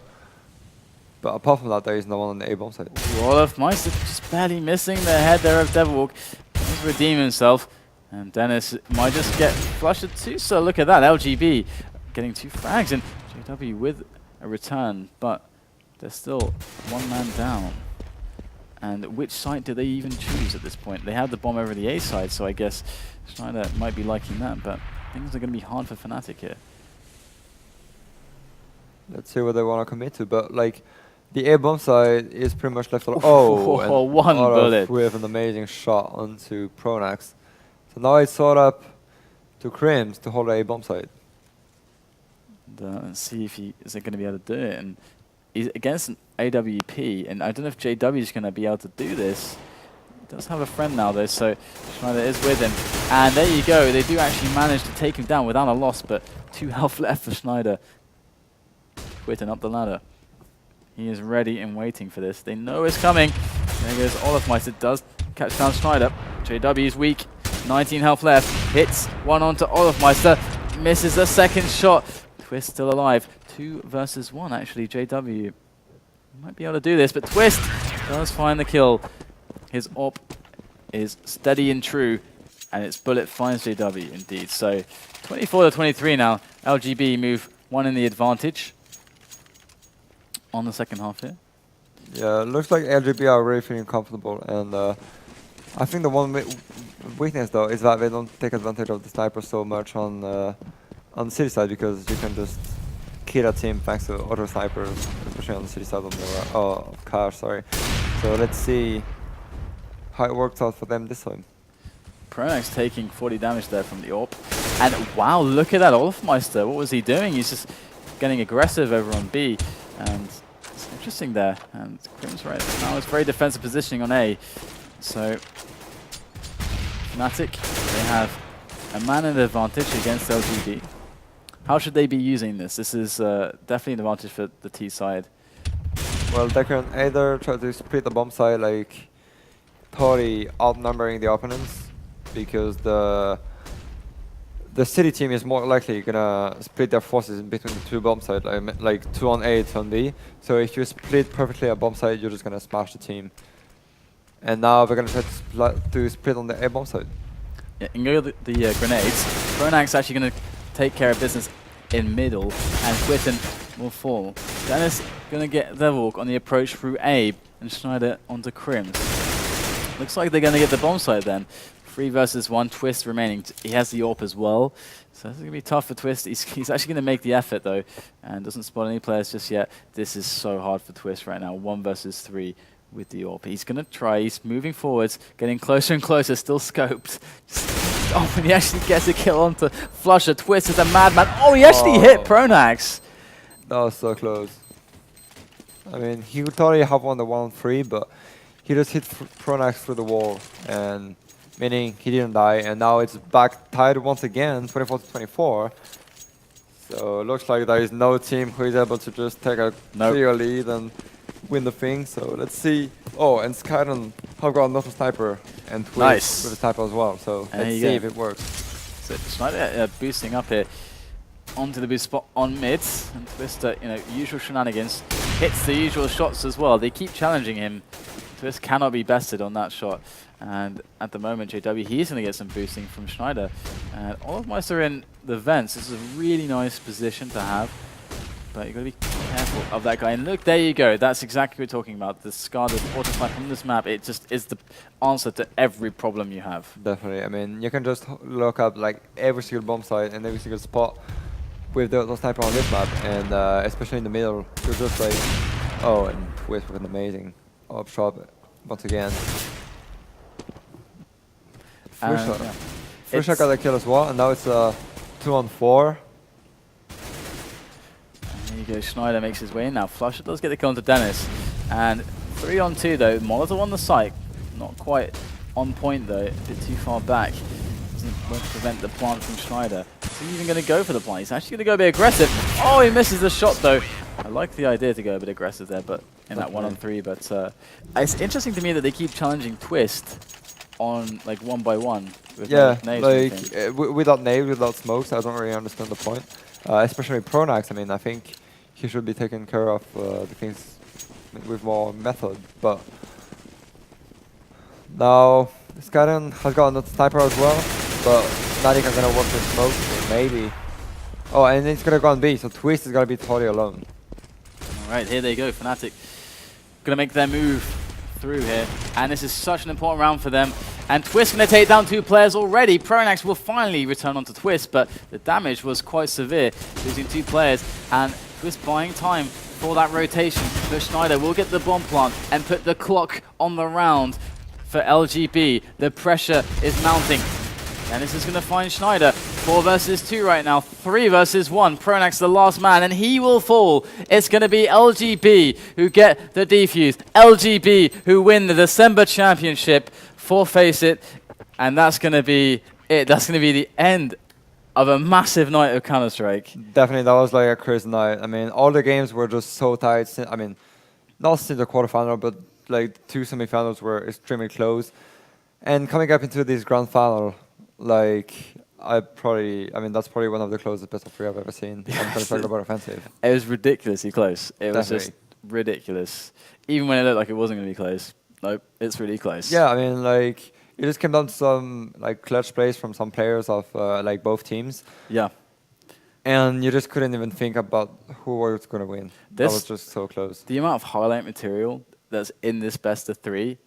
But apart from that, there is no one on the A bomb side. Olofmeister just barely missing the head there of Devilwalk. He's redeeming himself. And Dennis might just get flushed too. So look at that, LGB getting 2 frags, and JW with a return, but there's still 1 man down. And which side do they even choose at this point? They have the bomb over the A side, so I guess Schneider might be liking that, but things are going to be hard for fnatic here. Let's see what they want to commit to, but like the A bomb side is pretty much left alone. Oh, and one bullet with an amazing shot onto Pronax. So now it's sort up to Crims to hold the A bomb side. And see if he is going to be able to do it. And he's against an AWP, and I don't know if JW is going to be able to do this. He does have a friend now though, so Schneider is with him. And there you go, they do actually manage to take him down without a loss, but 2 health left for Schneider. Quitting up the ladder. He is ready and waiting for this. They know it's coming. There goes Olofmeister, does catch down Schneider. JW is weak. 19 health left. Hits 1 onto Olofmeister. Misses the second shot. Twist still alive. 2 versus 1 actually. JW might be able to do this, but Twist does find the kill. His AWP is steady and true, and its bullet finds JW indeed. So 24 to 23 now. LGB move 1 in the advantage on the second half here. Yeah, it looks like LGB are really feeling comfortable, and I think the one weakness though is that they don't take advantage of the sniper so much on the city side, because you can just kill a team thanks to other snipers, especially on the city side of Cash, sorry. So let's see how it works out for them this time. Pronax taking 40 damage there from the AWP. And wow, look at that Olofmeister. What was he doing? He's just getting aggressive over on B. And it's interesting there. And Crims right now it's very defensive positioning on A. So fnatic, they have a man in advantage against LGB. How should they be using this? This is definitely an advantage for the T side. Well, they can either try to split the bomb side, like totally outnumbering the opponents, because the the city team is more likely gonna split their forces in between the two bomb sites, like 2 on A, 2 on B. So if you split perfectly a bomb site, you're just gonna smash the team. And now we're gonna try to split on the A bomb site. Yeah, and go the grenades. Pronak's actually going to take care of business in middle, and Quitten will fall. Dennis going to get the walk on the approach through A, and Schneider onto Crims. Looks like they're going to get the bomb site then. 3 versus 1, Twist remaining. He has the AWP as well, so this is going to be tough for Twist. He's actually going to make the effort though, and doesn't spot any players just yet. This is so hard for Twist right now, 1 versus 3. With the AWP. He's going to try, he's moving forwards, getting closer and closer, still scoped. Oh, and he actually gets a kill onto Flusher. Twist is a madman. Oh, he actually hit Pronax. That was so close. I mean, he would totally have won the 1-3, but he just hit Pronax through the wall, and meaning he didn't die, and now it's back tied once again, 24-24. So it looks like there is no team who is able to just take a clear lead and win the thing, so let's see. Oh, and Skyron have got another sniper, and Twist with a sniper as well, so let's see if it works. So Schneider boosting up here onto the boost spot on mid, and Twist, usual shenanigans, hits the usual shots as well. They keep challenging him. Twist cannot be bested on that shot, and at the moment JW, he's going to get some boosting from Schneider. And all of Meister are in the vents. This is a really nice position to have. But you've got to be careful of that guy. And look, there you go. That's exactly what we're talking about. The Scar, the auto fly from this map, it just is the answer to every problem you have. Definitely. I mean, you can just look up like every single bomb site and every single spot with the sniper on this map. And especially in the middle, you're just like, oh, and Twist with an amazing up shot once again. First shot got a kill as well, and now it's 2-on-4. There you go, Schneider makes his way in now. Flusher does get the kill onto Dennis. And 3-on-2 though, Molotov on the site. Not quite on point though, a bit too far back. Doesn't prevent the plant from Schneider. Is he even going to go for the plant? He's actually going to go a bit aggressive. Oh, he misses the shot though. I like the idea to go a bit aggressive there, but in that 1-on-3. But it's interesting to me that they keep challenging Twist on like 1-by-1. Yeah, like without nades, without smokes, I don't really understand the point. Especially Pronax, I mean, I think he should be taking care of the things with more method, but now Skyden has got another sniper as well, but fnatic are gonna work with smoke, so maybe. Oh, and it's gonna go on B, so Twist is gonna be totally alone. Alright, here they go, fnatic gonna make their move through here, and this is such an important round for them. And Twist going to take down 2 players already. Pronax will finally return onto Twist, but the damage was quite severe, losing 2 players. And Twist buying time for that rotation. But Schneider will get the bomb plant and put the clock on the round for LGB. The pressure is mounting. And this is going to find Schneider. 4 versus 2 right now. 3 versus 1. Pronax the last man, and he will fall. It's going to be LGB who get the defuse. LGB who win the December championship for FACEIT, and that's going to be it. That's going to be the end of a massive night of Counter-Strike. Definitely, that was like a crazy night. I mean, all the games were just so tight. I mean, not since the quarterfinal, but like 2 semifinals were extremely close. And coming up into this grand final, like that's probably one of the closest best of 3 I've ever seen. I'm talking about offensive. It was ridiculously close. It was just ridiculous. Even when it looked like it wasn't going to be close. Nope, it's really close. Yeah, I mean, like, it just came down to some like clutch plays from some players of like both teams. Yeah. And you just couldn't even think about who was going to win. That was just so close. The amount of highlight material that's in this best of 3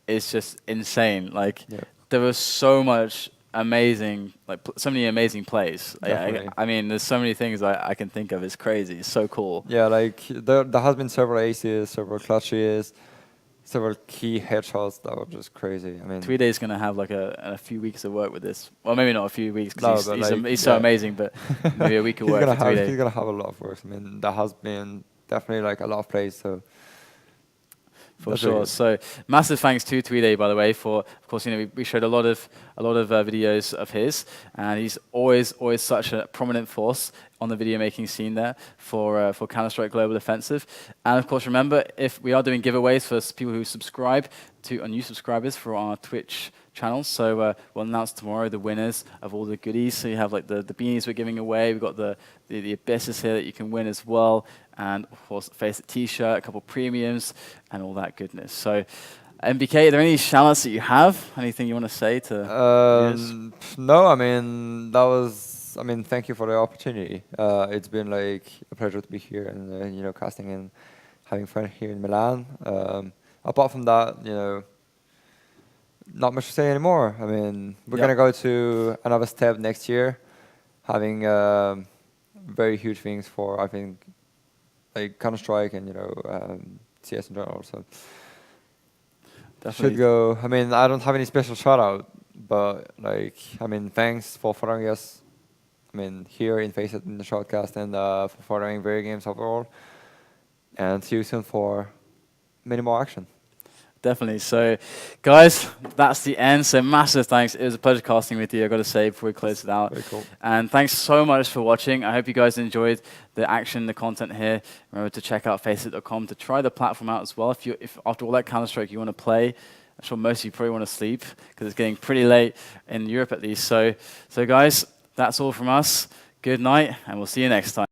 is just insane. Like, there was so much amazing, like so many amazing plays. I mean, there's so many things I can think of. It's crazy. It's so cool. Yeah, like there has been several aces, several clutches, several key headshots that were just crazy. I mean, Tweedy is going to have like a few weeks of work with this. Well, maybe not a few weeks because he's so amazing, but maybe a week of work for Tweedy. He's going to have a lot of work. I mean, there has been definitely like a lot of plays, so... For sure. So massive thanks to Tweedy, by the way, for, of course, we showed a lot of videos of his, and he's always such a prominent force on the video making scene there for Counter-Strike Global Offensive. And of course, remember, if we are doing giveaways for people who subscribe to new subscribers for our Twitch channels. So we'll announce tomorrow the winners of all the goodies. So you have like the beanies we're giving away. We've got the abysses here that you can win as well. And of course, FACEIT t-shirt, a couple premiums, and all that goodness. So MBK, are there any shout-outs that you have? Anything you want to say to viewers? No, I mean, thank you for the opportunity. It's been like a pleasure to be here and, you know, casting and having fun here in Milan. Apart from that, you know, not much to say anymore. I mean, we're going to go to another step next year, having very huge things for, I think, like Counter-Strike and, you know, CS in general. So Definitely. should go. I mean, I don't have any special shout-out, but, like, I mean, thanks for following us. I mean, here in FACEIT in the shortcast and for following video games overall. And see you soon for many more action. Definitely. So, guys, that's the end. So, massive thanks. It was a pleasure casting with you, I've got to say, before we close it out. Very cool. And thanks so much for watching. I hope you guys enjoyed the action, the content here. Remember to check out FACEIT.com to try the platform out as well. If after all that Counter-Strike you want to play, I'm sure most of you probably want to sleep because it's getting pretty late in Europe at least. So guys, that's all from us. Good night, and we'll see you next time.